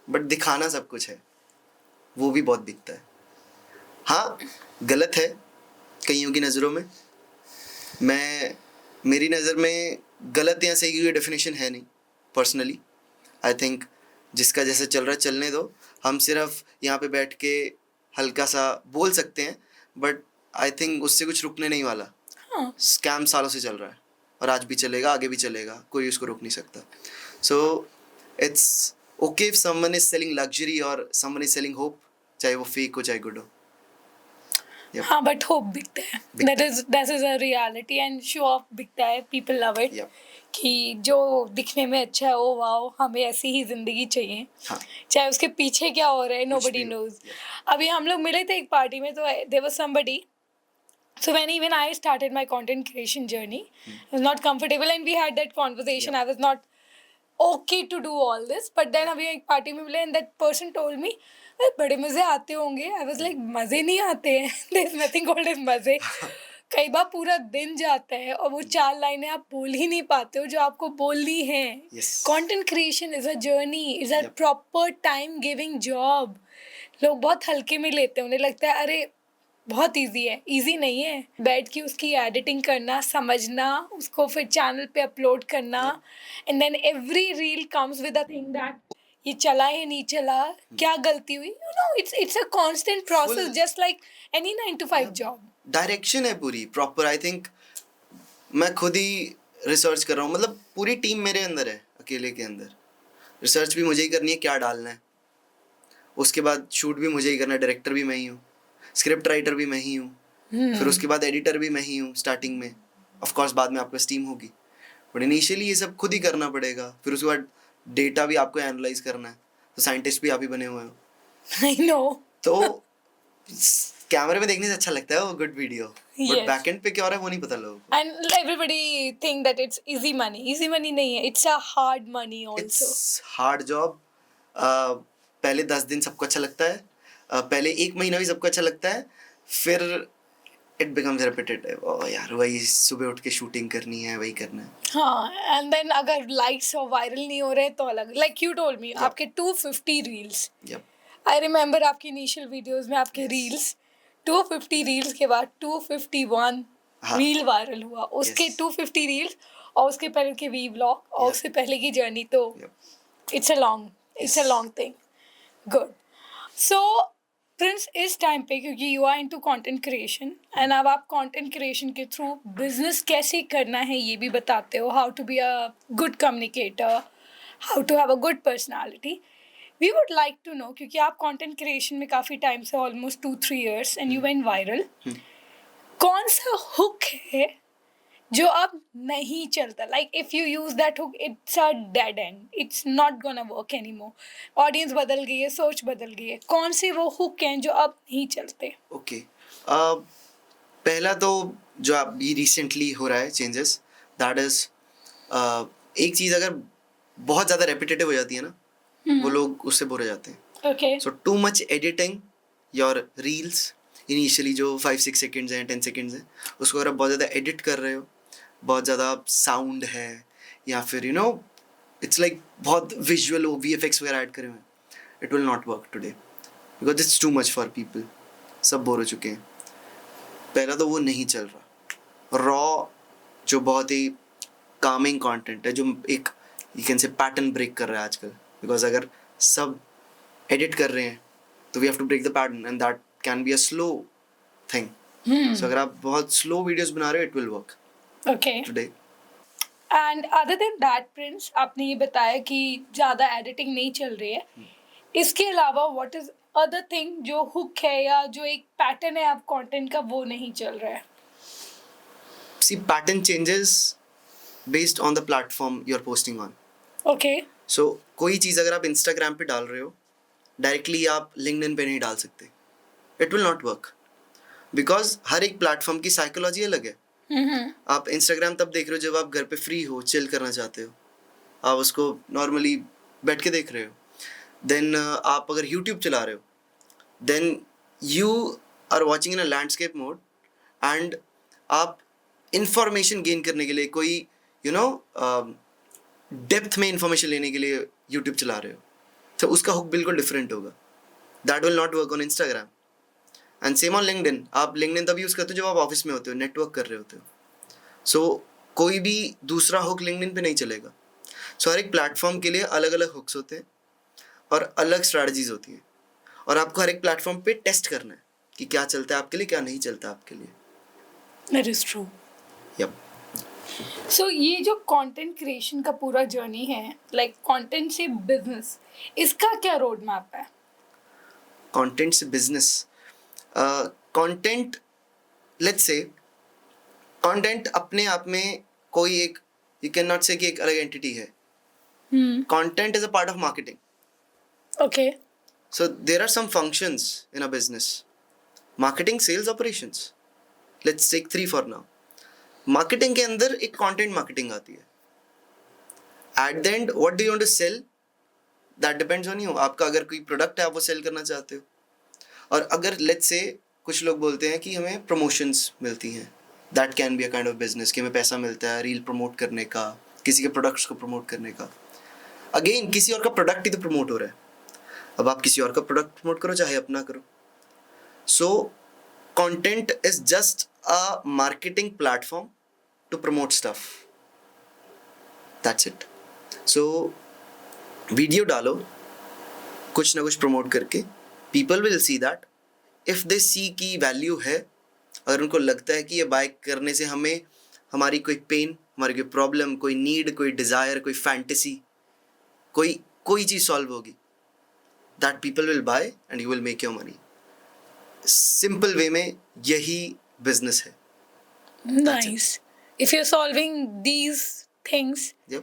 B: बट दिखाना सब कुछ है, वो भी बहुत बिकता है. हाँ, गलत है कईयों की नज़रों में. मेरी नज़र में गलत या सही की कोई डेफिनेशन है नहीं. पर्सनली आई थिंक जिसका जैसे चल रहा है चलने दो. हम सिर्फ यहाँ पे बैठ के हल्का सा बोल सकते हैं, बट आई थिंक उससे कुछ रुकने नहीं वाला. स्कैम सालों से चल रहा है और आज भी चलेगा, आगे भी चलेगा, कोई उसको रोक नहीं सकता. So it's okay if someone is selling luxury और समवन इज सेलिंग होप, चाहे वो फेक हो चाहे गुड हो. Yep.
A: हाँ, बट होप बिकता है. That is a reality and show off बिकता है. People love it.
B: Yep.
A: कि जो दिखने में अच्छा है, ओ वाओ, हमें ऐसी ही जिंदगी चाहिए.
B: हाँ.
A: चाहे उसके पीछे क्या हो रहा है, nobody
B: भी हो.
A: knows. अभी हम लोग मिले थे एक पार्टी में, तो there was somebody. So when even I started my content creation journey, I was not comfortable and we had that conversation. I was not okay to do all this, but then अभी एक party में मिले and that person told me, बड़े मजे आते होंगे. I was like, मजे नहीं आते हैं. There is nothing called as मजे. कई बार पूरा दिन जाता है और वो 4 लाइनें आप बोल ही नहीं पाते हो जो आपको बोलनी है. Content creation is a journey, is a proper time giving job. लोग बहुत हल्के में लेते हैं, उन्हें लगता है अरे बहुत इजी है. इजी नहीं है. बैठ के उसकी एडिटिंग करना, समझना, उसको फिर चैनल पे अपलोड करना, and then every reel comes with a thing that ये चला या नहीं चला, क्या गलती हुई. It's a constant process, just like any 9 to 5 job.
B: Direction है पूरी प्रॉपर. आई थिंक मैं खुद ही रिसर्च कर रहा हूँ, मतलब पूरी टीम मेरे अंदर है, अकेले के अंदर. रिसर्च भी मुझे ही करनी है, क्या डालना है. उसके बाद शूट भी मुझे ही करना है, डायरेक्टर भी मैं ही हूँ, स्क्रिप्ट राइटर भी मैं ही हूँ, फिर उसके बाद एडिटर भी मैं ही हूँ स्टार्टिंग में. ऑफ कोर्स बाद में आपके पास टीम होगी, बट इनिशियली ये सब खुद ही करना पड़ेगा. फिर उसके बाद डेटा भी आपको एनालाइज करना है, तो साइंटिस्ट भी आप ही बने हुए हो.
A: I know.
B: तो कैमरे में देखने से अच्छा लगता है वो good video, but back end पे क्या हो रहा है वो नहीं पता लोगों को.
A: And everybody think that it's easy money. Easy money नहीं है, it's a hard money also.
B: It's hard job. पहले 10 दिन सबको अच्छा लगता है, पहले 1 महीना भी सबको अच्छा लगता है, फिर इट बिकम्स रिपीटेटिव. ओ यार वही सुबह उठ के शूटिंग करनी है, वही करना है.
A: हाँ, एंड देन अगर लाइक्स और वायरल नहीं हो रहे तो अलग. लाइक यू टोल्ड मी आपके 250 रील्स. आई रिमेम्बर आपकी इनिशियल वीडियोस में आपके रील्स 250 रील्स के बाद 251 रील वायरल हुआ. उसके 250 रील्स और उसके पहले के वी व्लॉग और उससे पहले की जर्नी, तो it's a long thing. Good. So Prince, इस टाइम पे क्योंकि you are into content creation and अब आप कंटेंट क्रिएशन के थ्रू बिजनेस कैसे करना है ये भी बताते हो. How to be a good communicator, how to have a good personality. We would like to know, क्योंकि आप कंटेंट क्रिएशन में काफ़ी टाइम से, almost 2-3 years, and you went viral. कौन सा हुक है जो अब नहीं चलता? Like if you use that hook, it's a dead and, it's not gonna work any more. Audience बदल गई है, सोच बदल गई है. कौन से वो हुक हैं जो अब नहीं चलते?
B: ओके, पहला तो जो अभी रिसेंटली हो रहा है चेंजेस, दैट इज एक चीज़ अगर बहुत ज़्यादा रेपिटेटिव हो जाती है ना, वो लोग उससे बोर हो जाते हैं.
A: Okay.
B: So too much editing your reels. Initially जो 5-6 सेकेंड्स हैं, 10 सेकेंड्स हैं, उसको अगर आप बहुत ज़्यादा एडिट कर रहे हो, बहुत ज़्यादा साउंड है, या फिर इट्स लाइक बहुत विजुअल हो, VFX वगैरह ऐड करे हुए, it will not work today because it's too much for people. सब बोर हो चुके हैं. पहला तो वो नहीं चल रहा. रॉ जो बहुत ही कामिंग कंटेंट है, जो एक you can say pattern break कर रहा है आजकल, बिकॉज अगर सब एडिट कर रहे हैं तो we have to break the pattern and that can be a slow thing. So अगर आप बहुत स्लो वीडियोस बना रहे हो it will work
A: okay.
B: Today.
A: And other than that Prince, आपने ये बताया कि ज़्यादा एडिटिंग नहीं चल रही है. इसके अलावा व्हाट इज अदर थिंग जो हुक है या जो एक पैटर्न है आप कंटेंट का वो नहीं चल रहा है?
B: See, pattern changes based on the platform you're posting on.
A: Okay.
B: So कोई चीज़ अगर आप इंस्टाग्राम पे डाल रहे हो डायरेक्टली आप लिंक्डइन पे नहीं डाल सकते. It will not work because हर एक प्लेटफॉर्म की साइकोलॉजी अलग है. आप इंस्टाग्राम तब देख रहे हो जब आप घर पे फ्री हो, चिल करना चाहते हो, आप उसको नॉर्मली बैठ के देख रहे हो. देन आप अगर यूट्यूब चला रहे हो then you are watching in a landscape mode and आप इंफॉर्मेशन गेन करने के लिए कोई डेप्थ में इंफॉर्मेशन लेने के लिए यूट्यूब चला रहे हो तो उसका हुक बिल्कुल डिफरेंट होगा. That will not work on Instagram. And same on LinkedIn. आप लिंक्डइन तब यूज़ करते हो जब आप ऑफिस में होते हो, नेटवर्क कर रहे होते हो. सो कोई भी दूसरा हुक लिंक्डइन पे नहीं चलेगा. सो हर एक प्लेटफॉर्म के लिए अलग अलग हुक्स होते हैं और अलग स्ट्रैटेजीज होती हैं और आपको हर एक प्लेटफॉर्म पे टेस्ट करना है कि क्या चलता है आपके लिए, क्या नहीं चलता आपके लिए.
A: That is true.
B: यप.
A: सो ये जो कंटेंट क्रिएशन का पूरा जर्नी है, लाइक कंटेंट से बिजनेस, इसका क्या रोड मैप है?
B: कंटेंट से business. Content, let's say content अपने आप में कोई एक, यू कैन नॉट से कि एक अलग एंटिटी है. Content is a part of marketing.
A: Okay.
B: So there are some functions in a business. Marketing, sales, operations. Let's take 3 for now. Marketing के अंदर एक content marketing आती है. At the end, what do you want to sell? That depends on you. आपका अगर कोई product है आप वो sell करना चाहते हो. और अगर let's say कुछ लोग बोलते हैं कि हमें promotions मिलती हैं. That can be a kind of business कि हमें पैसा मिलता है reel promote करने का, किसी के products को promote करने का. Again, किसी और का product ही तो promote हो रहा है. अब आप किसी और का प्रोडक्ट प्रमोट करो चाहे अपना करो. So content is just a marketing platform to promote stuff. That's it. So video डालो कुछ ना कुछ प्रमोट करके, people will see that. If they see की वैल्यू है, अगर उनको लगता है कि ये बाय करने से हमें हमारी कोई पेन, हमारी कोई प्रॉब्लम, कोई नीड, कोई डिज़ायर, कोई फैंटेसी, कोई चीज़ सॉल्व होगी, that people will buy and you will make your money. Simple way में यही business है.
A: Nice. If you are solving these things
B: Yep.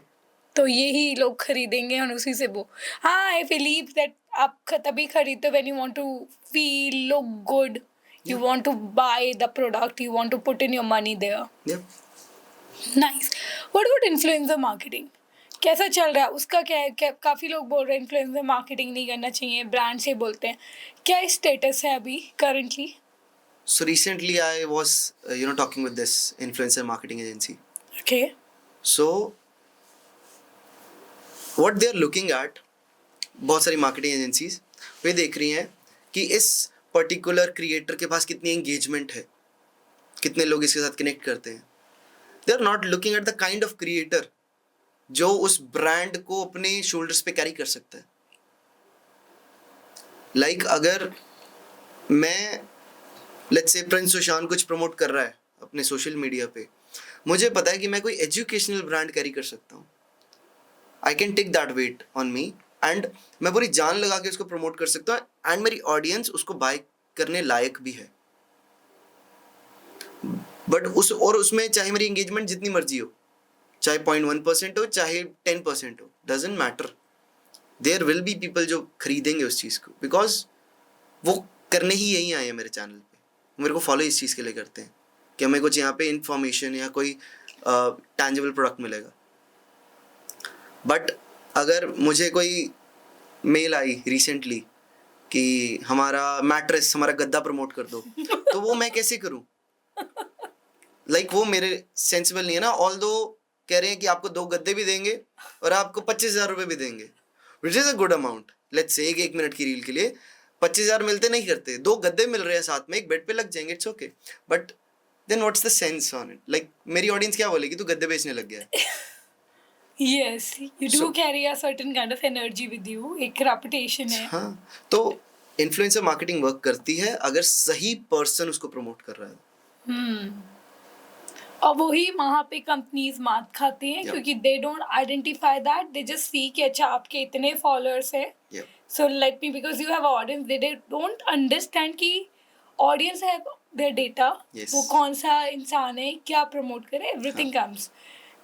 A: तो यही लोग खरीदेंगे और उसी से वो. हाँ, आई बिलीव दैट आप तभी खरीदते हो when you want to feel, look good, you want to buy the product, you want to put in your money there.
B: Yep.
A: Nice. What about influencer marketing? कैसा चल रहा है उसका? क्या काफ़ी लोग बोल रहे हैं इन्फ्लुएंसर मार्केटिंग नहीं करना चाहिए, ब्रांड से बोलते हैं. क्या स्टेटस है अभी currently?
B: So recently I was talking with this influencer marketing agency.
A: Okay.
B: So what they are looking at, बहुत सारी marketing agencies वे देख रही हैं कि इस particular creator के पास कितनी engagement है, कितने लोग इसके साथ connect करते हैं. They are not looking at the kind of creator जो उस ब्रांड को अपने शोल्डर्स पे कैरी कर सकता है. लाइक अगर मैं लेट्स से प्रिंस सुशांत कुछ प्रमोट कर रहा है अपने सोशल मीडिया पे, मुझे पता है कि मैं कोई एजुकेशनल ब्रांड कैरी कर सकता हूँ. I can take that weight on me and मैं पूरी जान लगा के उसको प्रमोट कर सकता हूँ एंड मेरी ऑडियंस उसको बाय करने लायक भी है. बट उसमें चाहे मेरी एंगेजमेंट जितनी मर्जी हो, चाहे 0.1% हो चाहे 10% हो, doesn't matter. There will be people जो खरीदेंगे उस चीज़ को बिकॉज वो करने ही यही आए हैं मेरे चैनल पे. मेरे को फॉलो इस चीज़ के लिए करते हैं कि हमें कुछ यहाँ पे इंफॉर्मेशन या कोई टैंजिबल प्रोडक्ट मिलेगा. बट अगर मुझे कोई मेल आई रिसेंटली कि हमारा मैट्रेस, हमारा गद्दा प्रमोट कर दो, तो वो मैं कैसे करूँ? लाइक वो मेरे सेंसिबल नहीं है ना. ऑल दो कह रहे हैं कि आपको 2 गद्दे भी देंगे और आपको 25,000 रुपये भी देंगे, which is a good amount. Let's say एक मिनट की रील के लिए 25,000 मिलते नहीं करते, 2 गद्दे मिल रहे हैं साथ में, एक बेड पे लग जाएंगे, it's okay. But then what's the sense on it? Like मेरी ऑडियंस क्या बोलेगी, तू गद्दे बेचने लग गया है.
A: Yes, you do
B: So-
A: carry a certain kind of energy with you. एक reputation है.
B: हाँ, तो इन्फ्लुएंसर मार्केटिंग वर्क करती है अगर सही पर्सन उसको प्रमोट कर रहा है.
A: और वही वहाँ पे कंपनीज मात खाते हैं
B: Yeah.
A: क्योंकि they don't identify that, they just see कि अच्छा आपके इतने फॉलोअर्स है,
B: Yeah.
A: So let me, because you have audience, they don't understand कि ऑडियंस है देयर डेटा,
B: Yes.
A: वो कौन सा इंसान है, क्या प्रमोट करे, everything comes.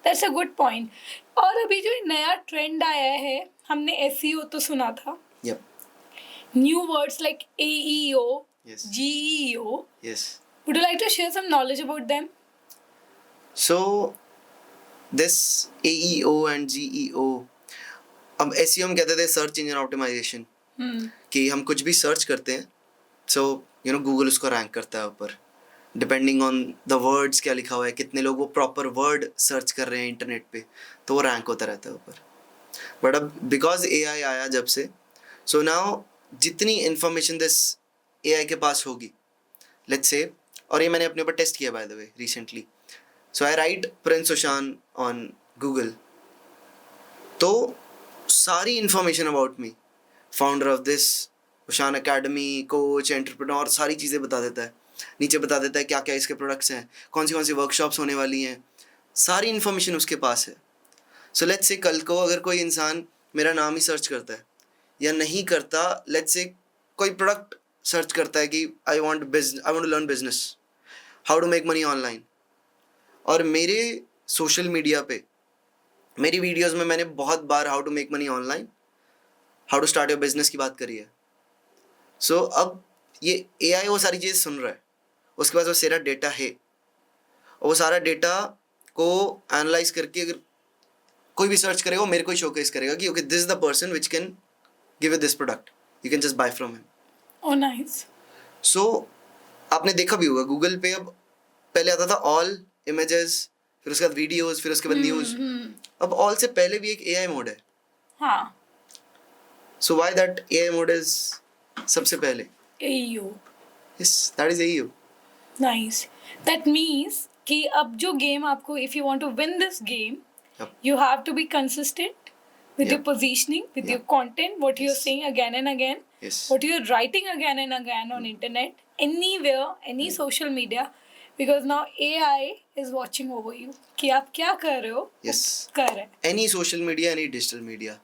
A: That's a good point. और अभी जो नया ट्रेंड आया है, हमने एसईओ तो सुना था,
B: Yep.
A: New words like AEO,
B: Yes.
A: GEO.
B: Yes.
A: Would you like to share some knowledge about them?
B: So this AEO and GEO, अब SEO हम कहते थे सर्च इंजन ऑप्टिमाइजेशन, कि हम कुछ भी सर्च करते हैं सो गूगल उसको रैंक करता है ऊपर डिपेंडिंग ऑन द वर्ड्स, क्या लिखा हुआ है, कितने लोग वो प्रॉपर वर्ड सर्च कर रहे हैं इंटरनेट पे, तो वो रैंक होता रहता है ऊपर. बट अब बिकॉज AI आया जब से, सो नाउ जितनी इन्फॉर्मेशन दिस AI के पास होगी, लेट्स से, और ये मैंने अपने ऊपर टेस्ट किया by the way recently. So I write Prince Oshan on Google, तो सारी information about me, founder of this Oshan academy, coach, entrepreneur, सारी चीज़ें बता देता है. नीचे बता देता है क्या क्या इसके प्रोडक्ट्स हैं, कौन सी वर्कशॉप्स होने वाली हैं, सारी इन्फॉर्मेशन उसके पास है. सो लेट्स से कल को अगर कोई इंसान मेरा नाम ही सर्च करता है या नहीं करता, लेट्स से कोई प्रोडक्ट सर्च करता है कि I want to learn business, how to make money online, और मेरे सोशल मीडिया पे मेरी वीडियोस में मैंने बहुत बार how to make money online, how to start your business की बात करी है. सो अब ये AI वो सारी चीज़ें सुन रहा है, उसके पास वो सारा डेटा है, और वो सारा डेटा को एनालाइज करके अगर कोई भी सर्च करेगा वो मेरे को ही शोकेस करेगा कि okay this is the person which can give you this product, you can just buy from him.
A: Oh nice.
B: So आपने देखा भी होगा गूगल पे अब पहले आता था ऑल इमेजेस, फिर उसके बाद वीडियोस, फिर उसके बाद न्यूज़. अब ऑल से पहले भी एक AI मोड है.
A: हाँ,
B: so why that AI mode is सबसे पहले?
A: AEO.
B: Yes, that is AEO.
A: Nice. That means कि अब जो गेम आपको, if you want to win this game,
B: Yep.
A: you have to be consistent with your
B: Yep.
A: positioning, with your
B: Yeah.
A: content, what you're
B: Yes.
A: saying again and again,
B: Yes.
A: what you're writing again and again on internet, anywhere, any social media, because now AI is watching over you कि आप क्या कर रहे हो,
B: Yes.
A: कर रहे हैं.
B: Any social media, any digital media,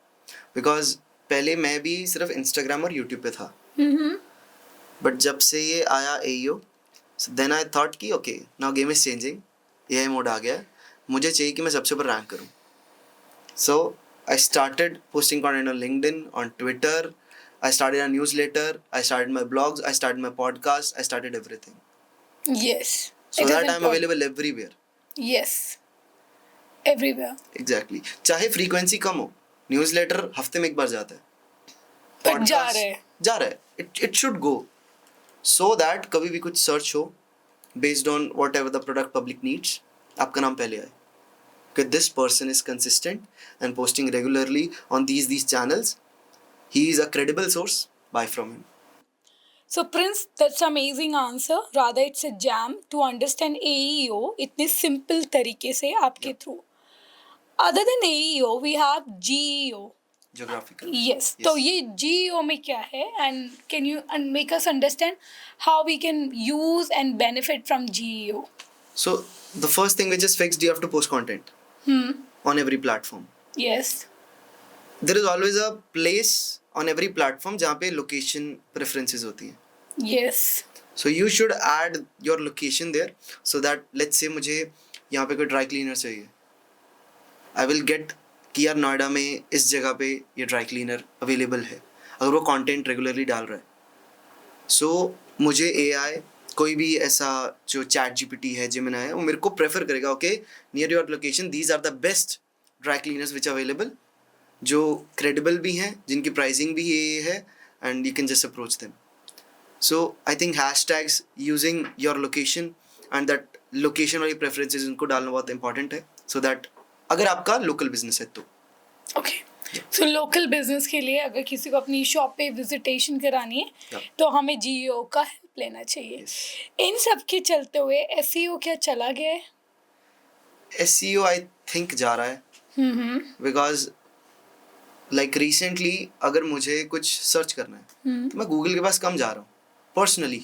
B: because पहले मैं भी सिर्फ इंस्टाग्राम और यूट्यूब पे था, बट जब से ये आया AEO, देन आई थॉट कि okay now game is changing, AI mode आ गया है, मुझे चाहिए कि मैं सबसे ऊपर रैंक करूँ. So I started posting content on LinkedIn, on Twitter, I started a newsletter, I started my blogs, I started my podcast, I started everything,
A: Yes.
B: So
A: It is
B: that I am
A: important.
B: Available everywhere.
A: Yes. Everywhere.
B: Exactly. चाहे frequency कम हो, newsletter हफ्ते में एक बार जाता है,
A: But जा
B: podcast
A: रहे हैं.
B: जा रहा है, it should go, so that कभी भी कुछ सर्च हो based on what ever the product public needs, आपका नाम पहले आए कि this person is consistent and posting regularly on these channels, he is a credible source, buy from him.
A: So Prince, that's amazing answer. Rather, it's a jam to understand AEO इतने simple तरीके से आपके through. Other than AEO, we have GEO.
B: Geographical.
A: Yes. तो ये GEO में क्या है? And can you make us understand how we can use and benefit from GEO?
B: So the first thing which is fixed, you have to post content on every platform.
A: Yes.
B: There is always a place on every platform जहाँ पे location preferences होती हैं.
A: Yes.
B: So you should add your location there, so that let's say मुझे यहाँ पे कोई dry cleaner चाहिए, I will get कि यार नोएडा में इस जगह पे ये ड्राई क्लीनर अवेलेबल है, अगर वो कंटेंट रेगुलरली डाल रहा है. सो मुझे AI कोई भी ऐसा जो चैट GPT है, जेमिनी है, वो मेरे को प्रेफर करेगा, okay near your location these are the best dry cleaners which available, जो क्रेडिबल भी हैं, जिनकी प्राइसिंग भी ये है, and you can just approach them. So I think hashtags using your location and that location वाली preferences उनको डालना बहुत इंपॉर्टेंट है, सो दैट अगर आपका लोकल बिजनेस है तो.
A: Okay. So local business के लिए अगर किसी को अपनी शॉप पे विजिटेशन करानी है,
B: Yeah.
A: तो हमें GEO का हेल्प लेना चाहिए.
B: Yes.
A: इन सब के चलते हुए SEO क्या चला गया है?
B: SEO आई थिंक जा रहा है, बिकॉज लाइक रिसेंटली अगर मुझे कुछ सर्च करना है तो मैं गूगल के पास कम जा रहा हूँ पर्सनली.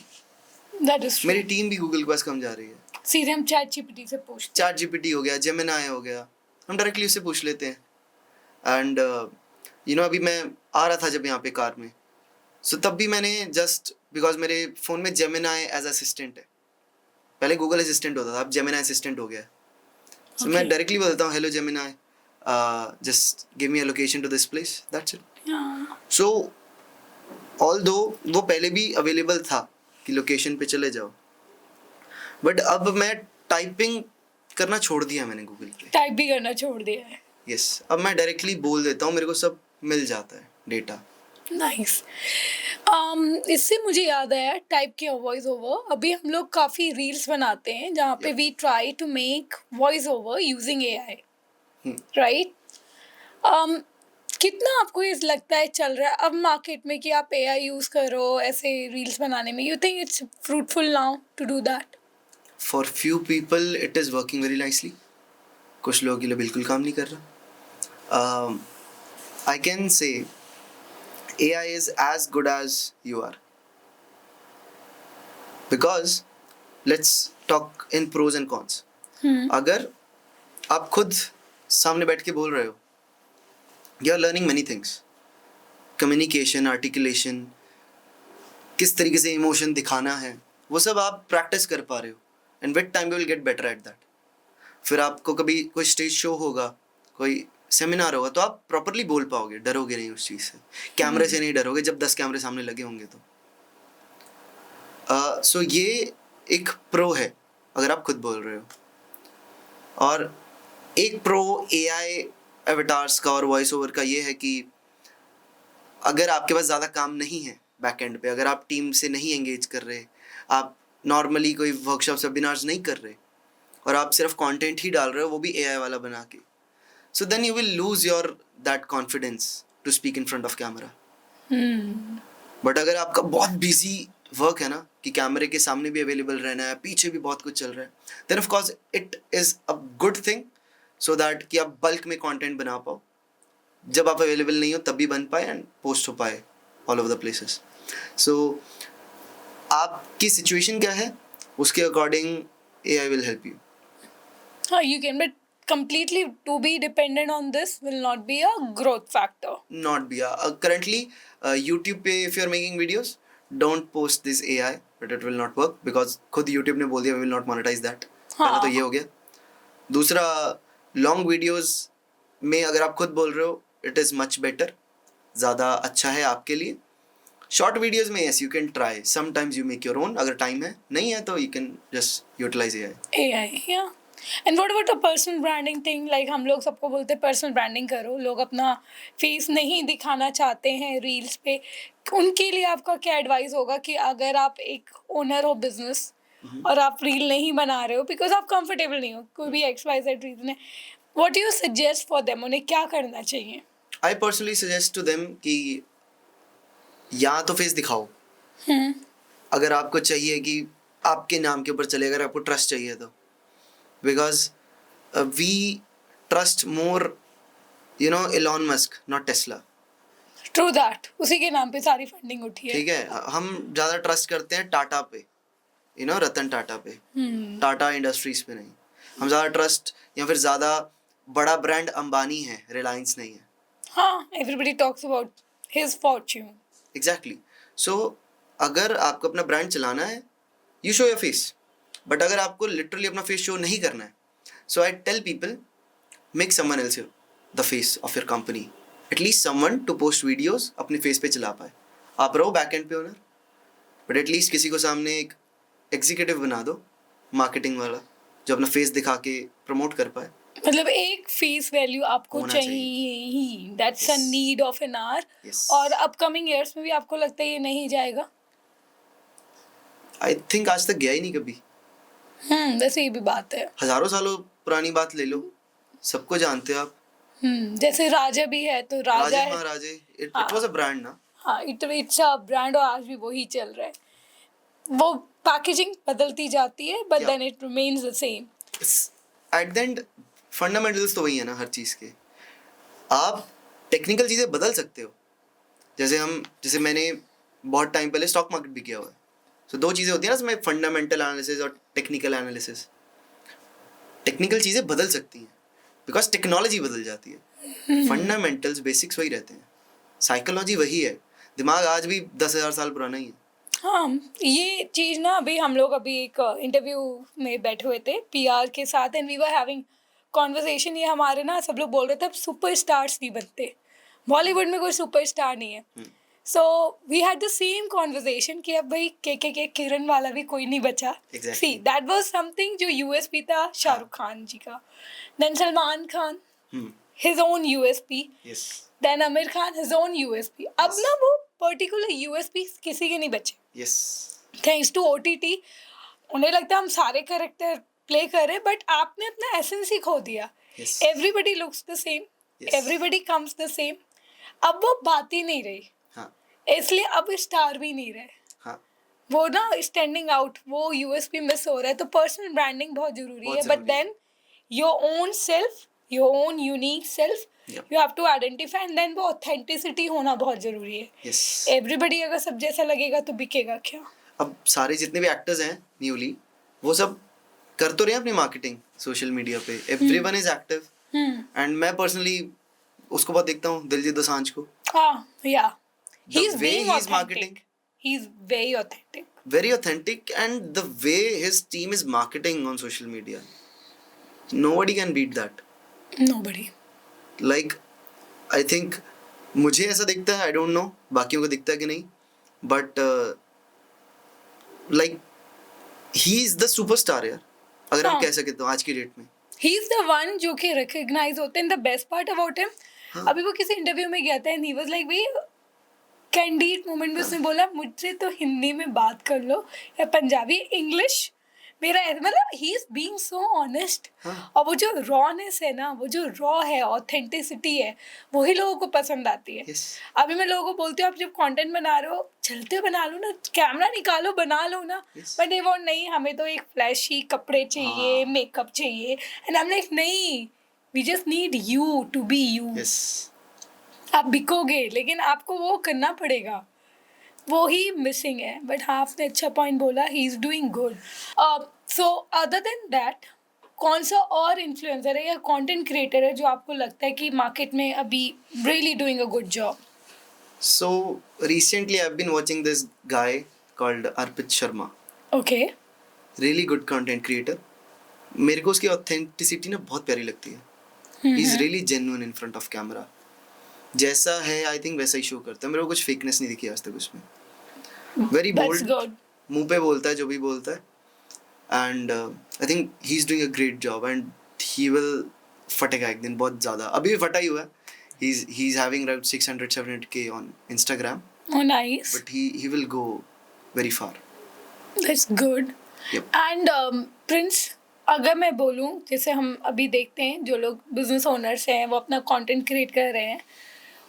A: दैट इज
B: मेरी टीम भी गूगल के पास कम जा रही है.
A: सीधे हम चैट जीपीटी से पूछते
B: चैट जीपीटी हो गया, जेमिनाई हो गया, हम डायरेक्टली उससे पूछ लेते हैं. एंड अभी मैं आ रहा था जब यहाँ पे कार में, सो तब भी मैंने जस्ट बिकॉज मेरे फ़ोन में जेमिनाई एज असिस्टेंट है. पहले गूगल असिस्टेंट होता था, अब जेमिनाई असिस्टेंट हो गया है. सो मैं डायरेक्टली बोलता हूँ hello Gemini, just give me a location to this place, that's it. So although वो पहले भी अवेलेबल था कि लोकेशन पे चले जाओ, बट अब मैं टाइपिंग करना छोड़ दिया मैंने गूगल पे.
A: टाइप भी करना छोड़ दिया है.
B: यस, अब मैं डायरेक्टली बोल देता हूँ, मेरे को सब मिल जाता है डेटा.
A: नाइस. इससे मुझे याद आया टाइप किया वॉइस ओवर. अभी हम लोग काफ़ी रील्स बनाते हैं जहाँ पे we try to make voice over using AI, right? कितना आपको ये लगता है चल रहा है अब मार्केट में कि आप AI यूज़ करो ऐसे रील्स बनाने में? You think it's fruitful now to do that?
B: For few people it is working very nicely, कुछ लोगों के लिए बिल्कुल काम नहीं कर रहा. I can say AI is as good as you are, because let's talk in pros and cons. अगर आप खुद सामने बैठ के बोल रहे हो, you are learning many things. Communication, articulation, किस तरीके से इमोशन दिखाना है, वो सब आप प्रैक्टिस कर पा रहे हो, and with time you will get better at that. फिर आपको कभी कोई स्टेज शो होगा, कोई सेमिनार होगा, तो आप प्रॉपरली बोल पाओगे, डरोगे नहीं उस चीज़ से. कैमरे से नहीं डरोगे जब 10 कैमरे सामने लगे होंगे तो. सो ये एक प्रो है अगर आप खुद बोल रहे हो. और एक प्रो AI एवेटार्स का और वॉइस ओवर का ये है कि अगर आपके पास ज़्यादा काम नहीं है बैक एंड पे, अगर आप टीम से नहीं एंगेज कर रहे, आप नॉर्मली कोई वर्कशॉप वेबिनार्स नहीं कर रहे और आप सिर्फ कंटेंट ही डाल रहे हो, वो भी AI वाला बना के, so then you will lose your that confidence to speak in front of camera. But अगर आपका बहुत busy work है ना कि कैमरे के सामने भी अवेलेबल रहना है, पीछे भी बहुत कुछ चल रहा है, then of course it is a good thing so that कि आप बल्क में कंटेंट बना पाओ, जब आप अवेलेबल नहीं हो तब भी बन पाए एंड पोस्ट हो पाए all over the places. So आपकी सिचुएशन क्या है उसके according AI will help you.
A: हाँ, you can, but completely to be dependent on this will not be a growth factor.
B: Not be currently YouTube पे if you are making videos, don't post this AI, but it will not work because खुद YouTube ने बोल दिया we will not monetize that. पहला तो ये हो गया. दूसरा, long videos में अगर आप खुद बोल रहे हो it is much better, ज़्यादा अच्छा है आपके लिए. Short videos में yes you can try, sometimes you make your own, अगर time है, नहीं है तो you can just utilize AI.
A: AI, yeah. And what about the personal branding thing? Like हम लोग सबको बोलते हैं personal branding करो, लोग अपना फेस नहीं दिखाना चाहते हैं रील्स पे. उनके लिए आपका क्या एडवाइस होगा कि अगर आप एक ओनर हो बिजनेस और आप रील नहीं बना रहे हो बिकॉज आप कंफर्टेबल नहीं हो, कोई भी XYZ रीजन है, what do you suggest for them? उन्हें क्या करना चाहिए?
B: I personally suggest to them कि या तो फेस दिखाओ, अगर आपको चाहिए कि आपके नाम के ऊपर चले, अगर आपको ट्रस्ट चाहिए तो, because we trust more, Elon Musk, not Tesla.
A: True that. उसी के नाम पे सारी फंडिंग उठी है.
B: ठीक है, हम ज़्यादा ट्रस्ट करते हैं टाटा पे, रतन टाटा पे, टाटा इंडस्ट्रीज पे नहीं. हम ज़्यादा ट्रस्ट या फिर ज़्यादा बड़ा ब्रांड अंबानी है, रिलायंस नहीं है.
A: हाँ, everybody talks about his fortune.
B: Exactly. So अगर आपको अपना ब्रांड चलाना है, you show your face. But अगर आपको लिटरली अपना फेस शो नहीं करना है, so I tell people make someone else the face of your company, at least someone to post videos अपने फेस पे चला पाए. आप रहो बैक एंड पे ओनर, बट एटलीस्ट किसी को सामने एक एग्जीक्यूटिव बना दो मार्केटिंग वाला जो अपना फेस दिखा के प्रमोट कर पाए.
A: मतलब एक फेस वैल्यू आपको चाहिए ही, that's a need of an hour. और अपकमिंग ईयर्स में भी आपको लगता है ये नहीं जाएगा?
B: आई थिंक आज तक गया ही नहीं कभी.
A: वैसे ये भी बात है,
B: हजारों सालों पुरानी बात ले लो, सबको जानते हो आप.
A: जैसे राजा भी है तो राजा है,
B: महाराजे, इट वाज अ ब्रांड ना. हाँ,
A: इट्स अ ब्रांड और आज भी वही चल रहा है. वो पैकेजिंग बदलती जाती है but then it remains the same.
B: At the end fundamentals तो वही है ना हर चीज़ के. आप टेक्निकल चीज़ें बदल सकते हो. जैसे मैंने बहुत टाइम पहले स्टॉक मार्केट भी किया हुआ है. तो दो चीज़ें होती हैं ना इसमें, फंडामेंटल एनालिसिस और टेक्निकल एनालिसिस. टेक्निकल चीज़ें बदल सकती हैं बिकॉज टेक्नोलॉजी बदल जाती है. फंडामेंटल्स बेसिक्स वही रहते हैं. साइकोलॉजी वही है. दिमाग आज भी 10,000 साल पुराना ही है.
A: हाँ, ये चीज़ ना अभी हम लोग अभी एक इंटरव्यू में बैठे हुए थे पीआर के साथ and we were having conversation. ये हमारे ना सब लोग बोल रहे थे अब सुपर स्टार्स नहीं बनते, बॉलीवुड में कोई सुपर स्टार नहीं है. So we had the same conversation कि अब भाई के किरण वाला भी कोई नहीं बचा.
B: Exactly.
A: See that was something जो यूएसपी था शाहरुख खान जी का. Then Salman Khan his own USP.
B: Yes.
A: Then Aamir Khan his own USP. अब ना वो पर्टिकुलर यूएसपी किसी के नहीं बचे.
B: यस.
A: थैंक्स टू ओटीटी उन्हें लगता है हम सारे कैरेक्टर प्ले कर रहे हैं बट आपने अपना एसेंस ही खो दिया.
B: Yes.
A: Everybody looks the same,
B: Yes.
A: Everybody comes the same. अब वो बात ही नहीं रही.
B: हाँ.
A: इसलिए अब स्टार भी नहीं रहे.
B: हाँ.
A: वो ना स्टैंडिंग आउट, वो यूएसपी मिस हो रहा है. तो पर्सनल ब्रांडिंग बहुत जरूरी
B: बहुत
A: है. बट
B: जरूरी है.
A: Then your own self, your own unique self
B: Yep.
A: You have to identify and then वो ऑथेंटिसिटी होना बहुत जरूरी है.
B: यस.
A: एवरीबडी अगर सब जैसा लगेगा तो बिकेगा क्या.
B: अब सारे जितने भी एक्टर्स हैं न्यूली, वो सब कर तो रहे हैं अपनी मार्केटिंग सोशल मीडिया पे. Everyone is active. एंड मैं पर्सनली उसको बहुत देखता हूँ, दिलजीत दोसांझ को.
A: हाँ, yeah.
B: The
A: He's
B: way
A: being
B: he's marketing.
A: authentic. He's very authentic.
B: Very authentic, and the way his team is marketing on social media, nobody can beat that.
A: Nobody.
B: Like, I think मुझे ऐसा दिखता है, I don't know बाकियों को दिखता है कि नहीं, but like he is the superstar यार, अगर हम
A: हाँ.
B: कह सके तो आज की डेट में.
A: He's the one जो कि recognize होते हैं. The best part about him,
B: हाँ.
A: अभी वो किसी इंटरव्यू में गया था and he was like भाई कैंडिड मोमेंट में उसने बोला मुझसे तो हिंदी में बात कर लो या पंजाबी, इंग्लिश मेरा मतलब he is being so honest.
B: हाँ.
A: और वो जो रॉनेस है ना, वो जो रॉ है, ऑथेंटिसिटी है, वही लोगों को पसंद आती है.
B: Yes.
A: अभी मैं लोगों को बोलती हूँ आप जब कंटेंट बना रहे हो चलते बना लो ना, कैमरा निकालो बना लो ना.
B: Yes.
A: बट ये वो नहीं, हमें तो एक फ्लैशी कपड़े चाहिए,
B: हाँ.
A: मेकअप चाहिए. एंड आई एम लाइक नहीं, we just need you to be you.
B: Yes.
A: आप बिकोगे लेकिन आपको वो करना पड़ेगा, वो ही मिसिंग है. बट हाँ, आपने अच्छा पॉइंट बोला, he is doing good. So other than that कौन सा और इन्फ्लुएंसर है या कंटेंट क्रिएटर है जो आपको लगता है कि मार्केट में अभी really doing a good job?
B: So recently I've been watching this guy called Arpit Sharma.
A: Okay.
B: Really good content creator. मेरे को उसकी authenticity ना बहुत प्यारी लगती है. He's really genuine in front of camera. जैसा है आई थिंक वैसा ही शो करता है. मेरे को कुछ फेकनेस नहीं दिखी आज तक उसमें. Very
A: That's
B: bold,
A: good.
B: मुंह पे बोलता है जो भी बोलता है. And I think he is doing a great job and he will फटेगा एक दिन बहुत ज़्यादा. अभी भी फटा ही हुआ है. he is having around 600-700K on Instagram,
A: Oh, nice.
B: but he will go very far.
A: That's good.
B: Yep.
A: And Prince, अगर मैं बोलूँ जैसे हम अभी देखते हैं जो लोग बिजनेस ओनर्स हैं वो अपना कंटेंट क्रिएट कर रहे हैं,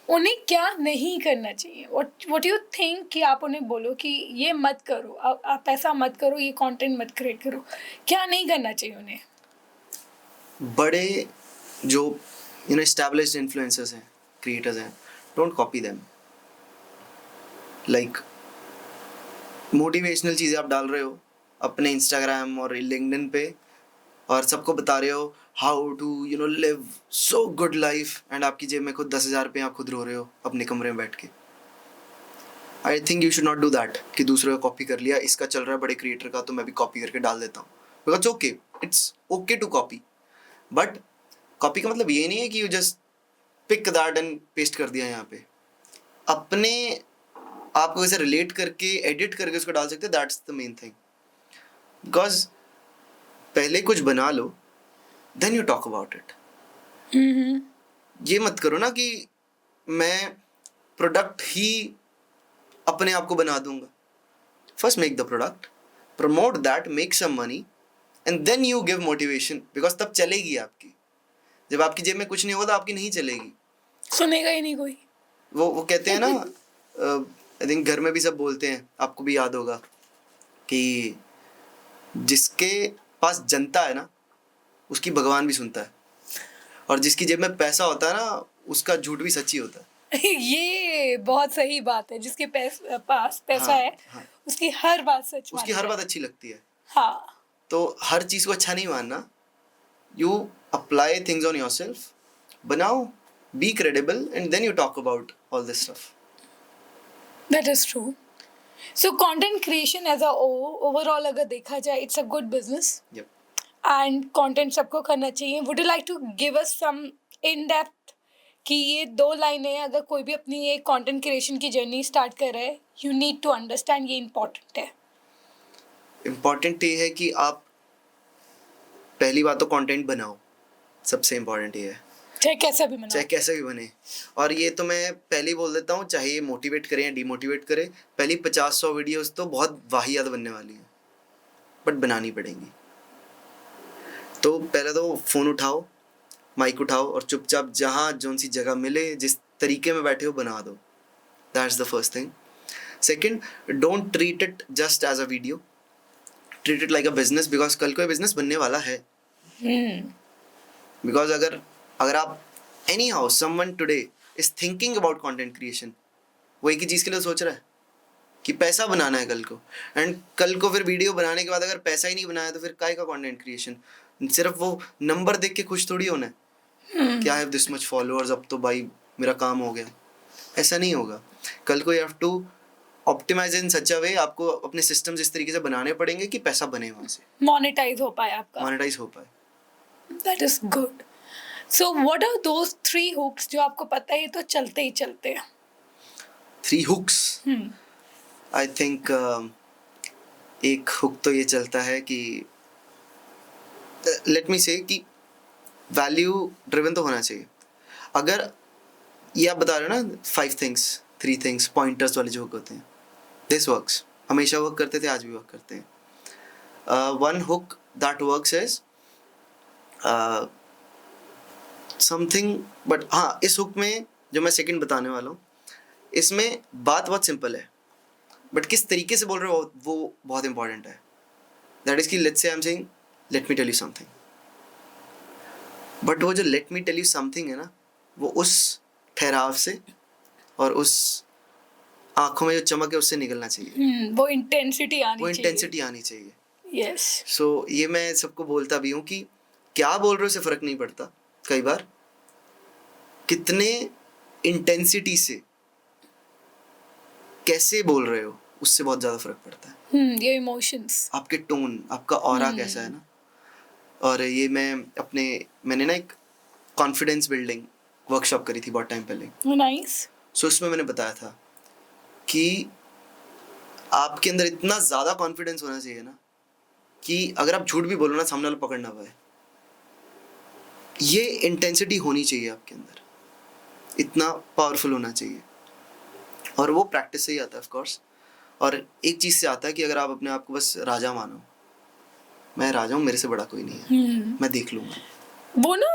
A: उन्हें क्या नहीं करना चाहिए? व्हाट यू थिंक कि आप उन्हें बोलो कि ये मत करो, आप ऐसा मत करो, ये कंटेंट मत क्रिएट करो, क्या नहीं करना चाहिए उन्हें?
B: बड़े जो established influencers हैं, creators हैं, don't copy them. Like motivational चीज़ें आप डाल रहे हो अपने इंस्टाग्राम और लिंक्डइन पे और सबको बता रहे हो how to live so good life, and आपकी जेब में खुद 10,000 रुपये, आप खुद रो रहे हो अपने कमरे में बैठ के. I think you should not do that कि दूसरे को कॉपी कर लिया, इसका चल रहा है बड़े क्रिएटर का तो मैं भी कॉपी करके डाल देता हूँ. Because okay, it's okay to copy, but copy का मतलब ये नहीं है कि you just pick that and paste कर दिया यहाँ पे. अपने आपको ऐसे रिलेट करके एडिट करके उसको डाल सकते हैं. That's the main thing. Because पहले कुछ बना लो then you talk about it. ये मत करो ना कि मैं प्रोडक्ट ही अपने आप को बना दूंगा. First make the product, promote that, make some money and then you give motivation. Because तब चलेगी आपकी. जब आपकी जेब में कुछ नहीं होगा तो आपकी नहीं चलेगी,
A: सुनेगा ही नहीं कोई.
B: वो कहते हैं ना, आई थिंक घर में भी सब बोलते हैं, आपको भी याद होगा कि जिसके पास जनता है ना उसकी भगवान भी सुनता है. और जिसकी जेब में पैसा होता है ना, उसका झूठ भी सच्ची होता है।
A: ये बहुत सही बात है, जिसके पास पैसा
B: हाँ,
A: है
B: हाँ।
A: उसकी हर बात सच
B: उसकी
A: मानी
B: हर
A: जाए।
B: बात अच्छी लगती है।
A: हाँ,
B: तो हर चीज को अच्छा नहीं मानना। You apply things on yourself, बनाओ, be credible, and then you talk about all this stuff.
A: That is true. So content creation as a overall अगर देखा जाए, it's a good business
B: yup.
A: And content सबको करना चाहिए। Would you like to give us some in depth कि ये 2 लाइनें, अगर कोई भी अपनी ये कंटेंट क्रिएशन की जर्नी स्टार्ट कर रहा है, यू नीड टू अंडरस्टैंड, ये इम्पोर्टेंट है।
B: इम्पॉर्टेंट ये है कि आप पहली बात तो कंटेंट बनाओ, सबसे इम्पोर्टेंट ये है,
A: चाहे कैसा भी
B: चाहे
A: बनाओ।
B: कैसे भी बने। और ये तो मैं पहले ही बोल देता हूँ, चाहे ये मोटिवेट करें या डीमोटिवेट करें, पहली 50-100 वीडियोस तो बहुत वाहियात बनने वाली हैं, बट बनानी पड़ेंगी। तो पहले तो फ़ोन उठाओ, माइक उठाओ और चुपचाप जहाँ जौन सी जगह मिले, जिस तरीके में बैठे हो, बना दो। That's the first thing. Second, don't treat it just as a video, treat it like a business, because कल को ये बिजनेस बनने वाला है। बिकॉज अगर आप any how someone today is thinking about content creation, वो एक ही चीज़ के लिए सोच रहा है कि पैसा बनाना है कल को, एंड कल को फिर वीडियो बनाने के बाद अगर पैसा ही नहीं बनाया तो फिर काय का कंटेंट क्रिएशन। सिर्फ वो नंबर देख के खुश थोड़ी होना है कि I have this much followers, अब तो भाई मेरा काम हो गया। ऐसा नहीं होगा। कल को यू हैव टू ऑप्टिमाइज इन सच अ वे, आपको अपने सिस्टम्स इस तरीके से बनाने पड़ेंगे कि पैसा बने वहाँ से,
A: मोनेटाइज हो पाए आपका।
B: मोनेटाइज हो पाए।
A: That is good. So what are those 3 hooks जो आपको पता है ये तो चलते ही चलते हैं?
B: 3 हुक्स, आई थिंक एक हुक तो ये चलता है कि लेट मी से कि वैल्यू ड्रिवन तो होना चाहिए। अगर ये आप बता रहे हो ना 5 थिंग्स, 3 थिंग्स, पॉइंटर्स वाले जो हुक होते हैं, दिस वर्क्स, हमेशा वर्क करते थे, आज भी वर्क करते हैं। One hook that works is something, but हाँ, इस हुक में जो मैं सेकंड बताने वाला हूँ, इसमें बात बहुत सिंपल है, बट किस तरीके से बोल रहे हो वो बहुत इंपॉर्टेंट है। दैट इज कि let's say I am saying let me tell you something, but वो जो let me tell you something है ना, वो उस ठहराव से और उस आंखों में जो चमक है उससे निकलना चाहिए।
A: वो इंटेंसिटी आनी
B: वो
A: चाहिए।
B: इंटेंसिटी आनी चाहिए।
A: यस।
B: सो ये मैं सबको बोलता भी हूँ कि क्या बोल रहे हो उससे फ़र्क नहीं पड़ता, कई बार कितने इंटेंसिटी से कैसे बोल रहे हो उससे बहुत ज़्यादा फ़र्क पड़ता है।
A: ये इमोशंस।
B: आपके टोन, आपका ऑरा कैसा है ना। और ये मैंने ना एक कॉन्फिडेंस बिल्डिंग वर्कशॉप करी थी बहुत टाइम पहले।
A: नाइस।
B: सो उसमें मैंने बताया था कि आपके अंदर इतना ज़्यादा कॉन्फिडेंस होना चाहिए ना कि अगर आप झूठ भी बोलो ना, सामने वाला पकड़ ना पाए। ये इंटेंसिटी होनी चाहिए आपके अंदर, इतना पावरफुल होना चाहिए। और वो प्रैक्टिस से ही आता है ऑफ कोर्स। और एक चीज़ से आता है कि अगर आप अपने आप को बस राजा मानो, मैं राजा हूँ, मेरे से बड़ा कोई नहीं है, मैं देख लूँगा।
A: वो ना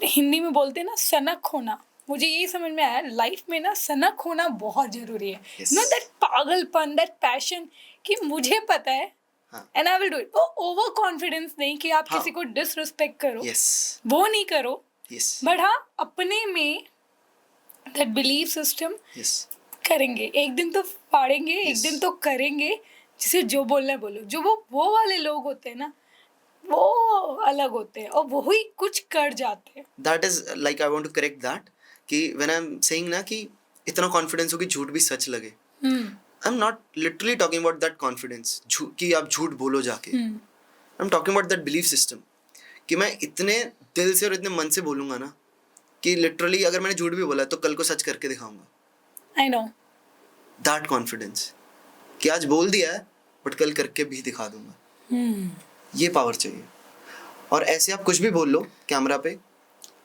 A: हिंदी में बोलते हैं ना, सनक होना। मुझे यही समझ में आया, लाइफ में ना सनक होना बहुत जरूरी है।
B: Yes.
A: नो दैट पागलपन, दैट पैशन कि मुझे पता है
B: हाँ।
A: And I will do it. वो ओवर कॉन्फिडेंस नहीं कि आप
B: हाँ।
A: किसी को डिसरिस्पेक्ट करो,
B: यस,
A: वो नहीं करो।
B: यस,
A: बट हाँ, अपने में दैट बिलीफ सिस्टम
B: यस,
A: करेंगे, एक दिन तो फाड़ेंगे, एक
B: Yes.
A: दिन तो करेंगे। जिसे जो बोलना है बोलो। जो वो वाले लोग होते हैं ना, वो अलग होते हैं और वो ही कुछ कर जाते हैं।
B: That is like I want to correct that कि व्हेन आई एम सेइंग ना कि इतना कॉन्फिडेंस हो कि झूठ भी सच लगे, I am not literally talking about that confidence कि आप झूठ बोलो जाके। I am talking about that belief system कि मैं इतने दिल से और इतने मन से बोलूँगा ना कि लिटरली अगर मैंने झूठ भी बोला है तो कल को सच करके दिखाऊंगा।
A: I know.
B: दैट कॉन्फिडेंस कि आज बोल दिया है बट कल करके भी दिखा दूंगा। ये पावर चाहिए। और ऐसे आप कुछ भी बोल लो कैमरा पे,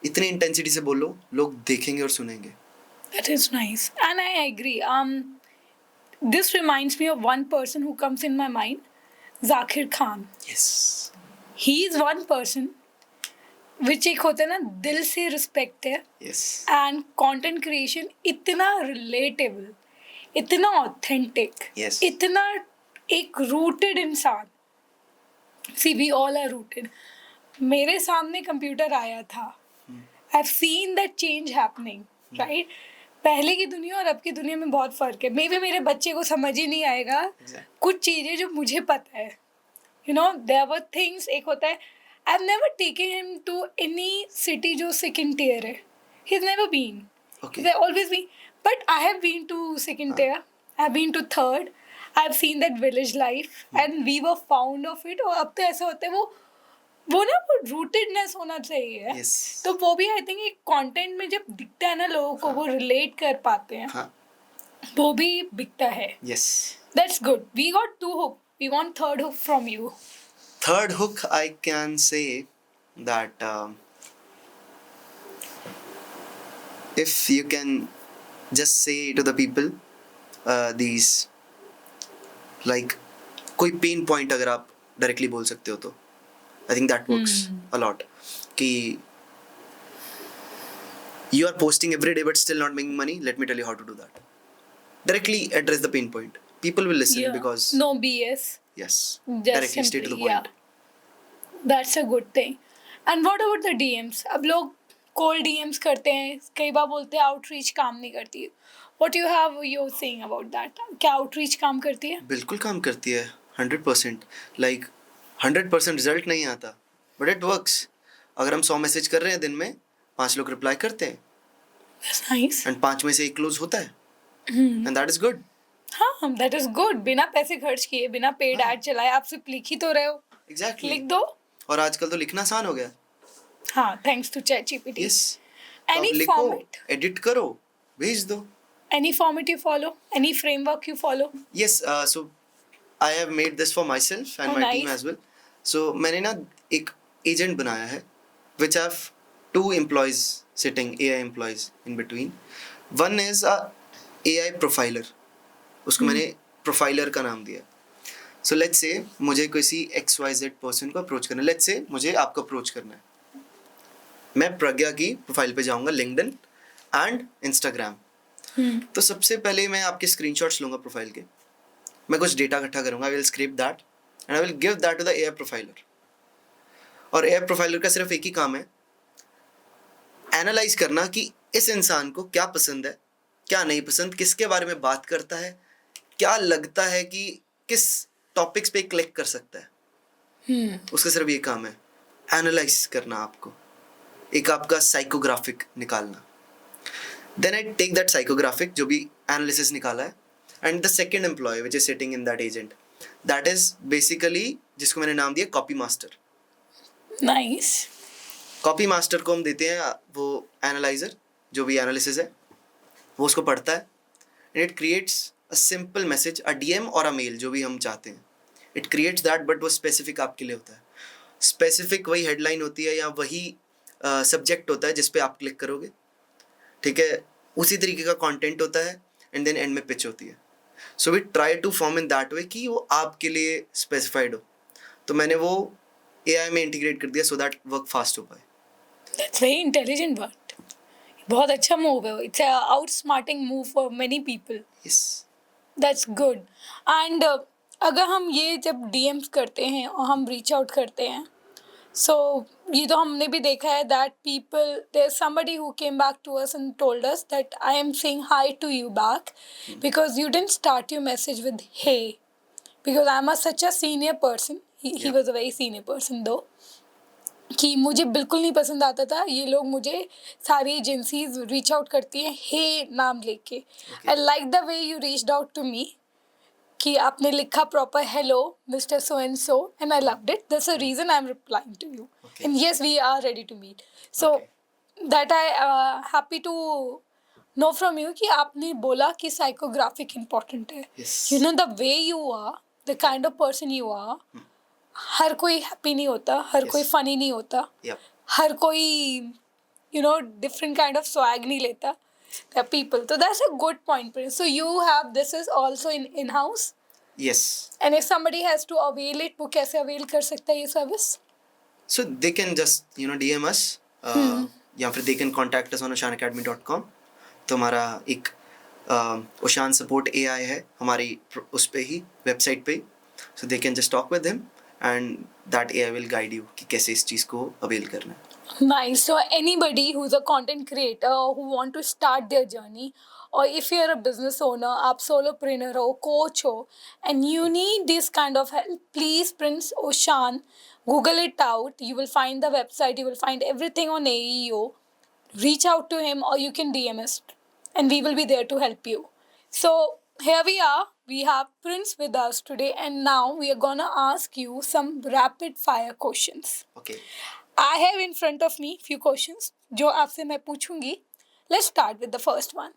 B: इतनी इंटेंसिटी से बोल लो, लोग देखेंगे और सुनेंगे।
A: That is nice, and I agree. This reminds me of one person who comes in my mind, Zakir Khan.
B: Yes,
A: He is one person which एक होता है ना, दिल से रिस्पेक्ट है
B: यस,
A: एंड कंटेंट क्रिएशन इतना रिलेटेबल, इतना authentic,
B: Yes.
A: इतना एक रूटेड इंसान। सी वी ऑल आर रूटेड। मेरे सामने कंप्यूटर आया था I've seen that change happening, right? पहले की दुनिया और अब की दुनिया में बहुत फ़र्क है. मे बी मेरे बच्चे को समझ ही नहीं आएगा कुछ चीज़ें जो मुझे पता है. You know, there were things, एक होता है, I've never taken him to any city जो second tier है. He's never been.
B: Okay.
A: There always been. But I have been to second tier. I've been to third. I've seen that village life. And we were fond of it. और अब तो ऐसा होता है वो ना वो रूटेडनेस होना चाहिए.
B: Yes.
A: तो वो भी आई थिंक एक कंटेंट में जब दिखता है ना लोगों को वो रिलेट कर पाते हैं.
B: हाँ.
A: वो भी बिकता है.
B: Yes.
A: That's good. We got 2 hook. We want third hook from you.
B: Third hook, I can say that if you can just say to the people these like कोई पेन पॉइंट अगर आप डायरेक्टली बोल सकते हो तो I think that works a lot. कि you are posting every day but still not making money, let me tell you how to do that. Directly address the pain point. People will listen because
A: no BS.
B: yes,
A: Just
B: directly straight to the
A: simply,
B: point.
A: Yeah. That's a good thing. And what about the DMs? अब लोग cold DMs करते हैं, कई बार बोलते हैं outreach काम नहीं करती. What you have you saying about that? क्या outreach काम करती है?
B: बिल्कुल काम करती है 100%. Like 100% रिजल्ट नहीं आता बट इट वर्क्स. अगर हम 100 मैसेज कर रहे हैं दिन में 5 लोग रिप्लाई करते हैं
A: That's nice.
B: एंड 5 में से 1 क्लोज होता है एंड दैट इज गुड.
A: हाँ, that is good. बिना पैसे खर्च किए, बिना पेड ऐड चलाए आप सिर्फ लिख ही तो रहे हो.
B: एग्जैक्टली.
A: लिख दो.
B: और आजकल तो लिखना आसान हो गया.
A: हाँ, thanks to ChatGPT.
B: Yes.
A: Any
B: लिखो,
A: format?
B: एडिट करो, भेज दो.
A: Any format you follow? Any framework you follow?
B: Yes. So I have made this for myself and
A: Oh,
B: my team
A: nice.
B: As well. So मैंने ना एक agent बनाया है which have 2 employees sitting, AI employees in between. One is a AI profiler. उसको मैंने profiler का नाम दिया. सो लेट्स से मुझे किसी XYZ पर्सन को अप्रोच करना है. लेट्स से मुझे आपको अप्रोच करना है. मैं प्रज्ञा की प्रोफाइल पे जाऊंगा, लिंक्डइन एंड इंस्टाग्राम. तो सबसे पहले मैं आपके स्क्रीनशॉट्स लूंगा प्रोफाइल के. मैं कुछ डेटा इकट्ठा करूंगा. I will scrape that and I will give that to the AI profiler. और AI प्रोफाइलर का सिर्फ एक ही काम है, एनालाइज करना कि इस इंसान को क्या पसंद है, क्या नहीं पसंद, किसके बारे में बात करता है, क्या लगता है कि किस टॉपिक्स पे क्लिक कर सकता है. उसका सिर्फ ये काम है, एनालाइज करना, आपको एक आपका साइकोग्राफिक निकालना. Then I take that psychographic जो भी एनालिसिस निकाला है and the second employ which is sitting in that agent, that is basically जिसको मैंने नाम दिया copy master.
A: Nice.
B: Copy master को हम देते हैं वो एनालाइजर, जो भी एनालिसिस है वो उसको पढ़ता है and it creates a simple message, a DM और अ मेल, जो भी हम चाहते हैं. इट क्रिएट्स दैट, बट वो स्पेसिफिक आपके लिए होता है. स्पेसिफिक वही हेडलाइन होती है या वही सब्जेक्ट होता है जिस पे आप क्लिक करोगे. ठीक है, उसी तरीके का कंटेंट होता है एंड देन एंड में पिच होती है. So we try to form in that way कि वो आपके लिए स्पेसिफाइड हो. तो मैंने वो AI में इंटीग्रेट कर दिया सो दैट वर्क फास्ट हो पाए.
A: That's very intelligent work. बहुत अच्छा मूव है. It's a outsmarting move for many people.
B: Yes.
A: That's good. And अगर हम ये जब DMs करते हैं और हम रीच आउट करते हैं, so ये तो हमने भी देखा है that people, there's somebody who came back to us and told us that I am saying hi to you back because you didn't start your message with hey, because I'm such a senior person. He
B: Yeah.
A: was a very senior person though. कि मुझे बिल्कुल नहीं पसंद आता था ये लोग मुझे सारी एजेंसीज रीच आउट करती हैं हे नाम लेके. I like the way you reached out to me कि आपने लिखा proper hello mister so and so and I loved it. That's a reason I am replying to you and yes we are ready to meet. So that I happy to know from you कि आपने बोला कि psychographic important है. You know the way you are, the kind of person you are. हर कोई happy नहीं होता, हर कोई फनी नहीं होता,
B: Yep.
A: हर कोई you know different kind of swag नहीं लेता. There are people. So that's a good point, Prince. So you have this is also in house.
B: Yes.
A: And if somebody has to avail it, वो कैसे avail कर सकता है ये service?
B: So they can just DM us या फिर they can contact us on oshanacademy.com. तो हमारा एक ओशान सपोर्ट AI है हमारी उस पे ही वेबसाइट पे. So they can just talk with him and that AI will guide you कि कैसे इस चीज़ को avail करना है.
A: Nice. So anybody who's a content creator who want to start their journey, or if you're a business owner, आप solopreneur हो, coach हो, and you need this kind of help, please Prince Oshan, Google it out. You will find the website. You will find everything on AEO. Reach out to him, or you can DM us, and we will be there to help you. So here we are. We have Prince with us today, and now we are gonna ask you some rapid fire questions.
B: Okay.
A: I have in front of me few questions जो आपसे मैं पूछूंगी. Let's start with the first one.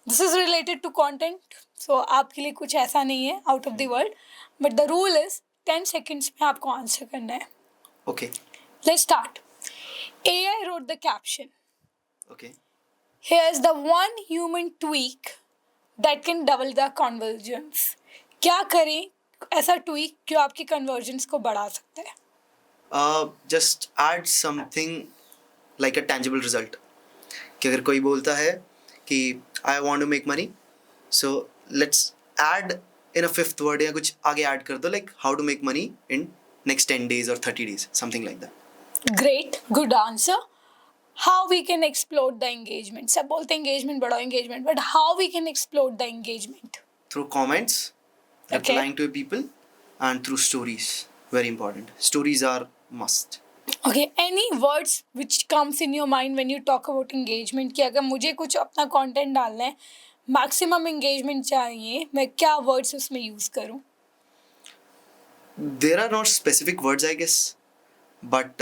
A: This is related to content, so आपके लिए कुछ ऐसा नहीं है out of the world, but the rule is 10 seconds में आपको answer करना है.
B: Okay.
A: Let's start. AI wrote the caption.
B: Okay.
A: Here's the one human tweak that can double the conversions. क्या करें ऐसा tweak जो आपकी conversions को बढ़ा सकता है?
B: Just add something like a tangible result. कि अगर कोई बोलता है कि I want to make money, so let's add in a fifth word या कुछ आगे add कर दो like how to make money in next 10 days or 30 days, something like that.
A: Great, good answer. How we can explode the engagement? सब बोलते engagement बढ़ाओ engagement, but how we can explode the engagement?
B: Through comments,
A: Okay.
B: replying to people, and through stories. Very important. Stories are must.
A: Okay, any words which comes in your mind when you talk about engagement? कि अगर मुझे कुछ अपना content डालना है, maximum engagement चाहिए, मैं क्या words उसमें use करूँ?
B: There are not specific words, I guess, but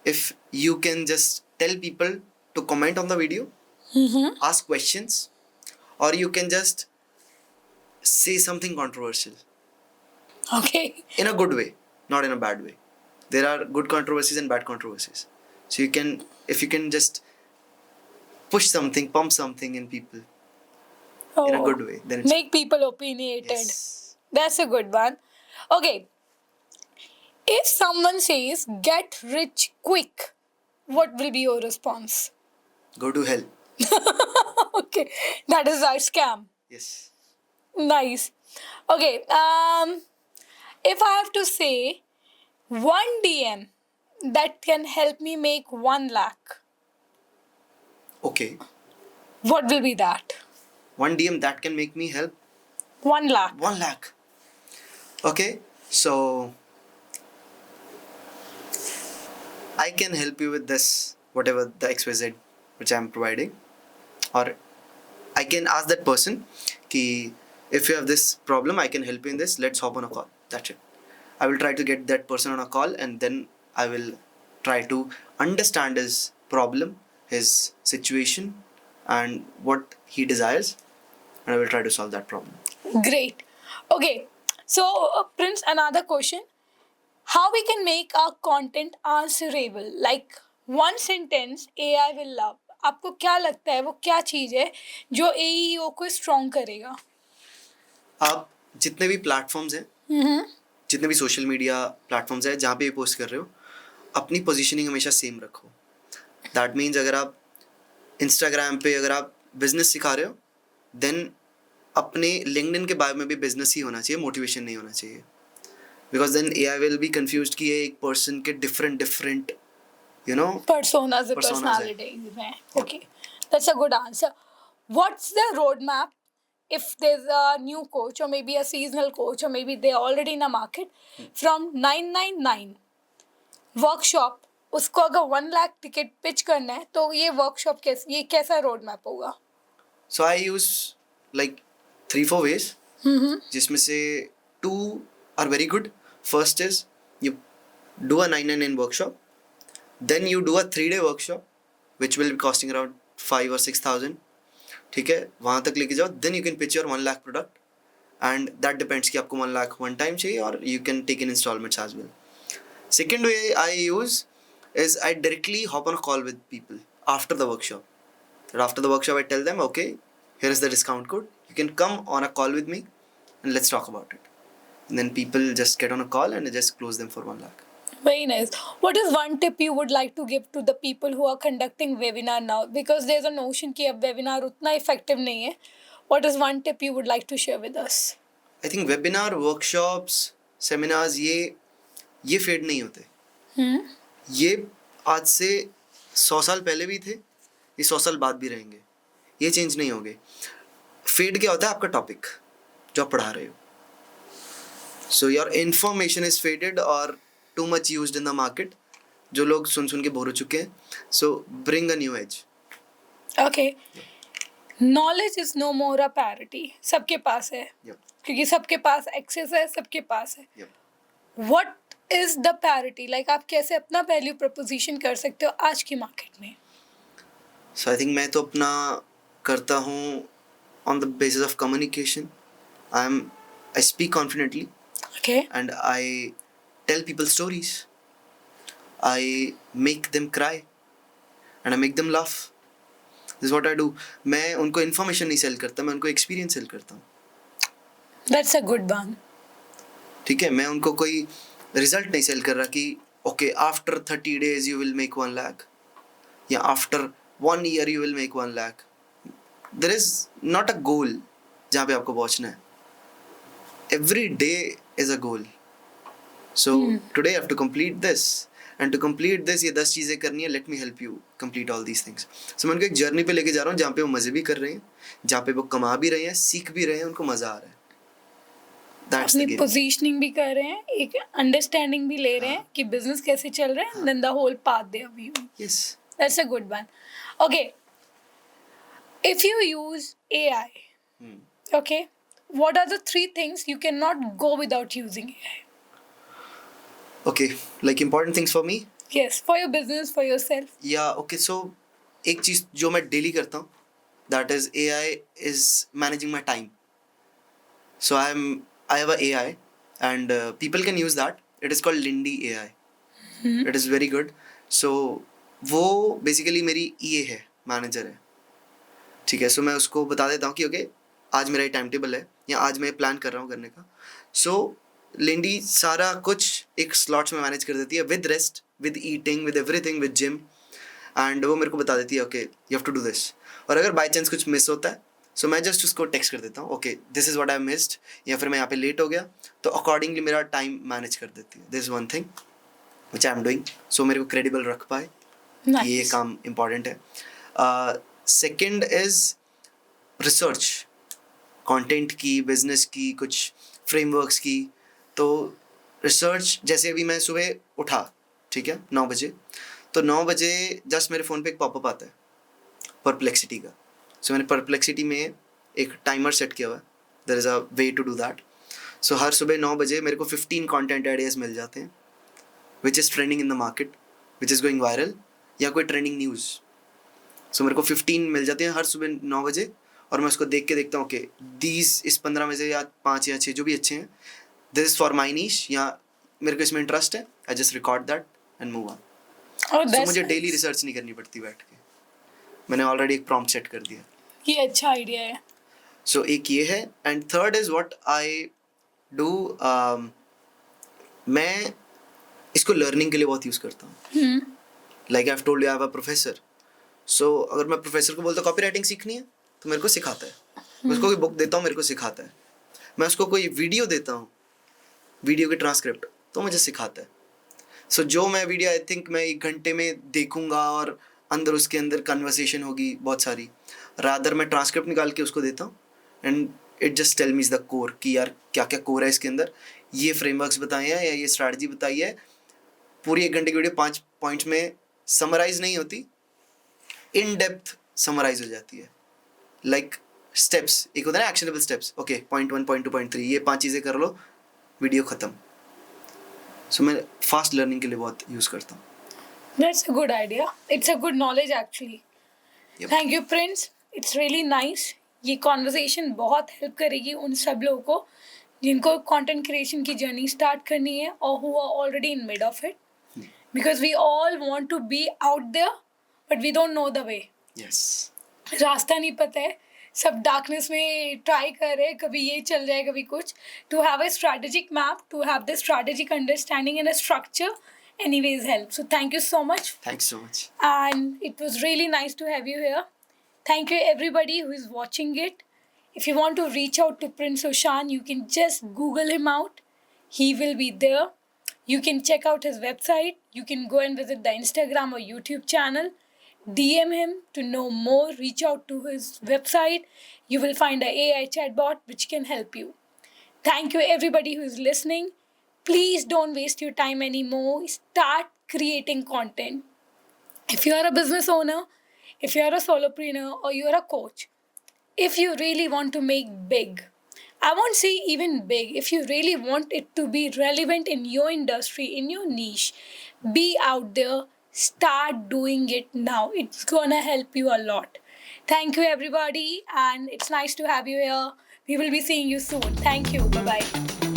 B: if you can just tell people to comment on the video, ask questions, or you can just say something controversial
A: Okay.
B: in a good way, not in a bad way. There are good controversies and bad controversies. So you can, if you can just push something, pump something in people in a good way, then it's
A: Make people opinionated.
B: yes.
A: That's a good one. Okay. If someone says get rich quick, what will be your response?
B: Go to hell.
A: Okay, that is our scam.
B: Yes.
A: Nice. Okay. If I have to say one DM that can help me make 1 lakh,
B: Okay.
A: what will be that?
B: One DM that can make me help
A: 1 lakh.
B: 1 lakh. Okay. So I can help you with this, whatever the XYZ which I'm providing, or I can ask that person ki if you have this problem, I can help you in this. Let's hop on a call. That's it. I will try to get that person on a call, and then I will try to understand his problem, his situation, and what he desires, and I will try to solve that problem.
A: Great. Okay. So, Prince, another question. How we can make our content answerable? Like one sentence AI will love. आपको क्या लगता है वो क्या चीज़ है जो AEO को strong करेगा?
B: आप जितने भी प्लेटफॉर्म्स हैं, जितने भी सोशल मीडिया प्लेटफॉर्म्स हैं जहाँ पे भी पोस्ट कर रहे हो, अपनी पोजीशनिंग हमेशा सेम रखो. दैट मीन्स अगर आप इंस्टाग्राम पे अगर आप बिजनेस सिखा रहे हो, देन अपने लिंक्डइन के बारे में भी बिजनेस ही होना चाहिए, मोटिवेशन नहीं होना चाहिए. Because then AI will be confused कि ये एक पर्सन के different you know
A: Personas,
B: personas
A: personalities में. Okay, that's a good answer. What's the roadmap if there's a new coach or maybe a seasonal coach or maybe they're already in a market from 999 workshop, उसको अगर 1 lakh ticket pitch करना है तो ये workshop ये कैसा roadmap होगा?
B: So I use like 3-4 ways, जिसमें से 2 are very good. First is you do a 999 workshop, then you do a 3-day workshop which will be costing around 5 or 6,000. ठीक है, वहाँ तक लेके जाओ. Then you can pitch your 1 lakh product, and that depends कि आपको 1 lakh one time चाहिए or you can take in installments as well. Second way I use is I directly hop on a call with people after the workshop. That after the workshop I tell them, okay, here is the discount code. You can come on a call with me and let's talk about it. And then people just get on a call and I just close them for 1 lakh.
A: Very nice. What is one tip you would like to give to the people who are conducting webinar now? Because there's a notion कि अब webinar उतना effective नहीं है. What is one tip you would like to share with us?
B: I think webinar, workshops, seminars, ये ये fade नहीं होते. ये आज से 100 साल पहले भी थे, ये 100 साल बाद भी रहेंगे, ये चेंज नहीं होंगे. फेड क्या होता है? आपका टॉपिक जो आप पढ़ा रहे हो. So your information is faded और too much used in the market, जो लोग सुन सुन के बोर हो चुके हैं. So bring a new edge.
A: Okay. Knowledge is no more a parity. सबके पास है.
B: Yep.
A: क्योंकि सबके पास एक्सेस है, सबके पास है.
B: Yep.
A: What is the parity? Like आप कैसे अपना वैल्यू प्रपोजिशन कर सकते हो आज की मार्केट में?
B: सो आई थिंक मैं तो अपना करता हूँ on the basis of communication. I speak confidently
A: Okay.
B: and I tell people stories. I make them cry and I make them laugh. This is what I do. मैं उनको information नहीं cell करता, मैं उनको एक्सपीरियंस सेल करता हूँ.
A: That's a good one.
B: ठीक है, मैं उनको कोई रिजल्ट नहीं सेल कर रहा कि okay after 30 days you will make 1 lakh या after 1 year you will make 1 lakh. There is not a goal जहाँ पे आपको पहुँचना है. Every day is a goal. So today I have to complete this. And to complete this, ये 10 चीज़ें करनी है. Let me help you complete all these things. So मैं उनको एक जर्नी पे लेके जा रहा हूँ जहाँ पे वो मज़े भी कर रहे हैं, जहाँ पे वो कमा भी रहे हैं, सीख भी रहे हैं, उनको मज़ा आ रहा है. That's the
A: अपनी
B: game.
A: पोजीशनिंग भी कर रहे हैं, एक अंडरस्टैंडिंग भी ले रहे हैं कि बिजनेस कैसे चल रहा है, then the whole path they are viewing.
B: Yes.
A: That's a good one. Okay. If you use AI, okay, what are the 3 things you cannot go without using AI?
B: Okay. Like important things for me.
A: Yes, for your business, for yourself.
B: Yeah. Okay. So एक चीज़ जो मैं daily करता हूँ, that is AI is managing my time. So I have a AI and people can use that. It is called Lindy AI. It is very good. So वो basically मेरी EA है, manager है. ठीक है. सो मैं उसको बता देता हूँ कि ओके आज मेरा ये टाइम टेबल है या आज मैं प्लान कर रहा हूँ करने का. सो लिंडी सारा कुछ एक स्लॉट्स में मैनेज कर देती है, with rest, with eating, with everything, with gym. And वो मेरे को बता देती है okay you have to do this. और अगर बाई चांस कुछ मिस होता है सो मैं जस्ट उसको टेक्स्ट कर देता हूँ okay this is what I missed, या फिर मैं यहाँ पे लेट हो गया, तो अकॉर्डिंगली मेरा टाइम मैनेज कर देती है. This is one thing which I am doing, so मेरे को क्रेडिबल रख पाए.
A: Nice.
B: ये काम इम्पॉर्टेंट है. सेकेंड इज़ रिसर्च, कंटेंट की, बिजनेस की, कुछ फ्रेमवर्क्स की. तो रिसर्च जैसे अभी मैं सुबह उठा, ठीक है 9 बजे, तो 9 बजे जस्ट मेरे फ़ोन पे एक पॉपअप आता है परप्लेक्सिटी का. सो मैंने परप्लेक्सिटी में एक टाइमर सेट किया हुआ है. There is a way to do that. So हर सुबह 9 बजे मेरे को 15 कंटेंट आइडियाज़ मिल जाते हैं which is trending in the market, which is going viral, या कोई ट्रेंडिंग न्यूज़. सो मेरे को 15 मिल जाते हैं हर सुबह 9 बजे, और मैं उसको देख के देखता हूँ ओके दीज इस 15 में से या 5 या 6 जो भी अच्छे हैं, दिस इज़ फॉर माई नीश, या मेरे को इसमें इंटरेस्ट है, I just record that and move on.
A: Oh,
B: so
A: that's
B: मुझे
A: nice.
B: डेली रिसर्च नहीं करनी पड़ती बैठ के, मैंने ऑलरेडी एक प्रॉम्प्ट सेट कर दिया.
A: ये अच्छा आइडिया है.
B: सो एक ये है. And third is what I do, मैं इसको लर्निंग के लिए बहुत यूज़ करता हूँ. Like I have told you I have a professor. So अगर मैं प्रोफेसर को बोलता हूँ कॉपी राइटिंग सीखनी है तो मेरे को सिखाता है. मैं उसको कोई बुक देता हूँ, मेरे को सिखाता है. मैं उसको कोई वीडियो देता हूँ, वीडियो की ट्रांसक्रिप्ट, तो मुझे सिखाता है. सो जो मैं वीडियो आई थिंक मैं 1 घंटे में देखूंगा और अंदर उसके अंदर कन्वर्सेशन होगी बहुत सारी, रादर मैं ट्रांसक्रिप्ट निकाल के उसको देता हूँ and it just tell me the core कि यार क्या क्या कोर है इसके अंदर, ये फ्रेमवर्क्स बताए हैं या ये स्ट्रैटेजी बताई है. पूरी 1 घंटे की वीडियो 5 पॉइंट्स में समराइज नहीं होती, इन डेप्थ समराइज हो जाती है. लाइक स्टेप्स, एक होता है ना actionable steps, okay point 1, point 2, point 3, ये 5 चीज़ें कर लो, वीडियो ख़त्म. सो मैं फास्ट लर्निंग के लिए बहुत यूज़ करता हूँ.
A: That's a good idea. It's a good knowledge actually.
B: Yep.
A: Thank you, Prince. It's really nice. ये कॉन्वर्सेशन बहुत हेल्प करेगी उन सब लोगों को जिनको कंटेंट क्रिएशन की जर्नी स्टार्ट करनी है और who are already in mid of it. Because we all want to be out there, but we don't know the way.
B: Yes.
A: रास्ता नहीं पता है, सब डार्कनेस में ट्राई कर रहे हैं, कभी ये चल जाए कभी कुछ. To have a strategic map, to have the strategic understanding and a structure anyways help. So thank you so much.
B: Thanks so much.
A: And it was really nice to have you here. Thank you everybody who is watching it. If you want to reach out to Prince Oshan, you can just Google him out. He will be there. You can check out his website. You can go and visit the Instagram or YouTube channel. DM him to know more. Reach out to his website. You will find a AI chatbot which can help you. Thank you, everybody who is listening. Please don't waste your time anymore. Start creating content. If you are a business owner, if you are a solopreneur, or you are a coach, if you really want to make big, I won't say even big, if you really want it to be relevant in your industry, in your niche, be out there, start doing it now. It's gonna help you a lot. Thank you, everybody, and it's nice to have you here. We will be seeing you soon. Thank you. Bye bye.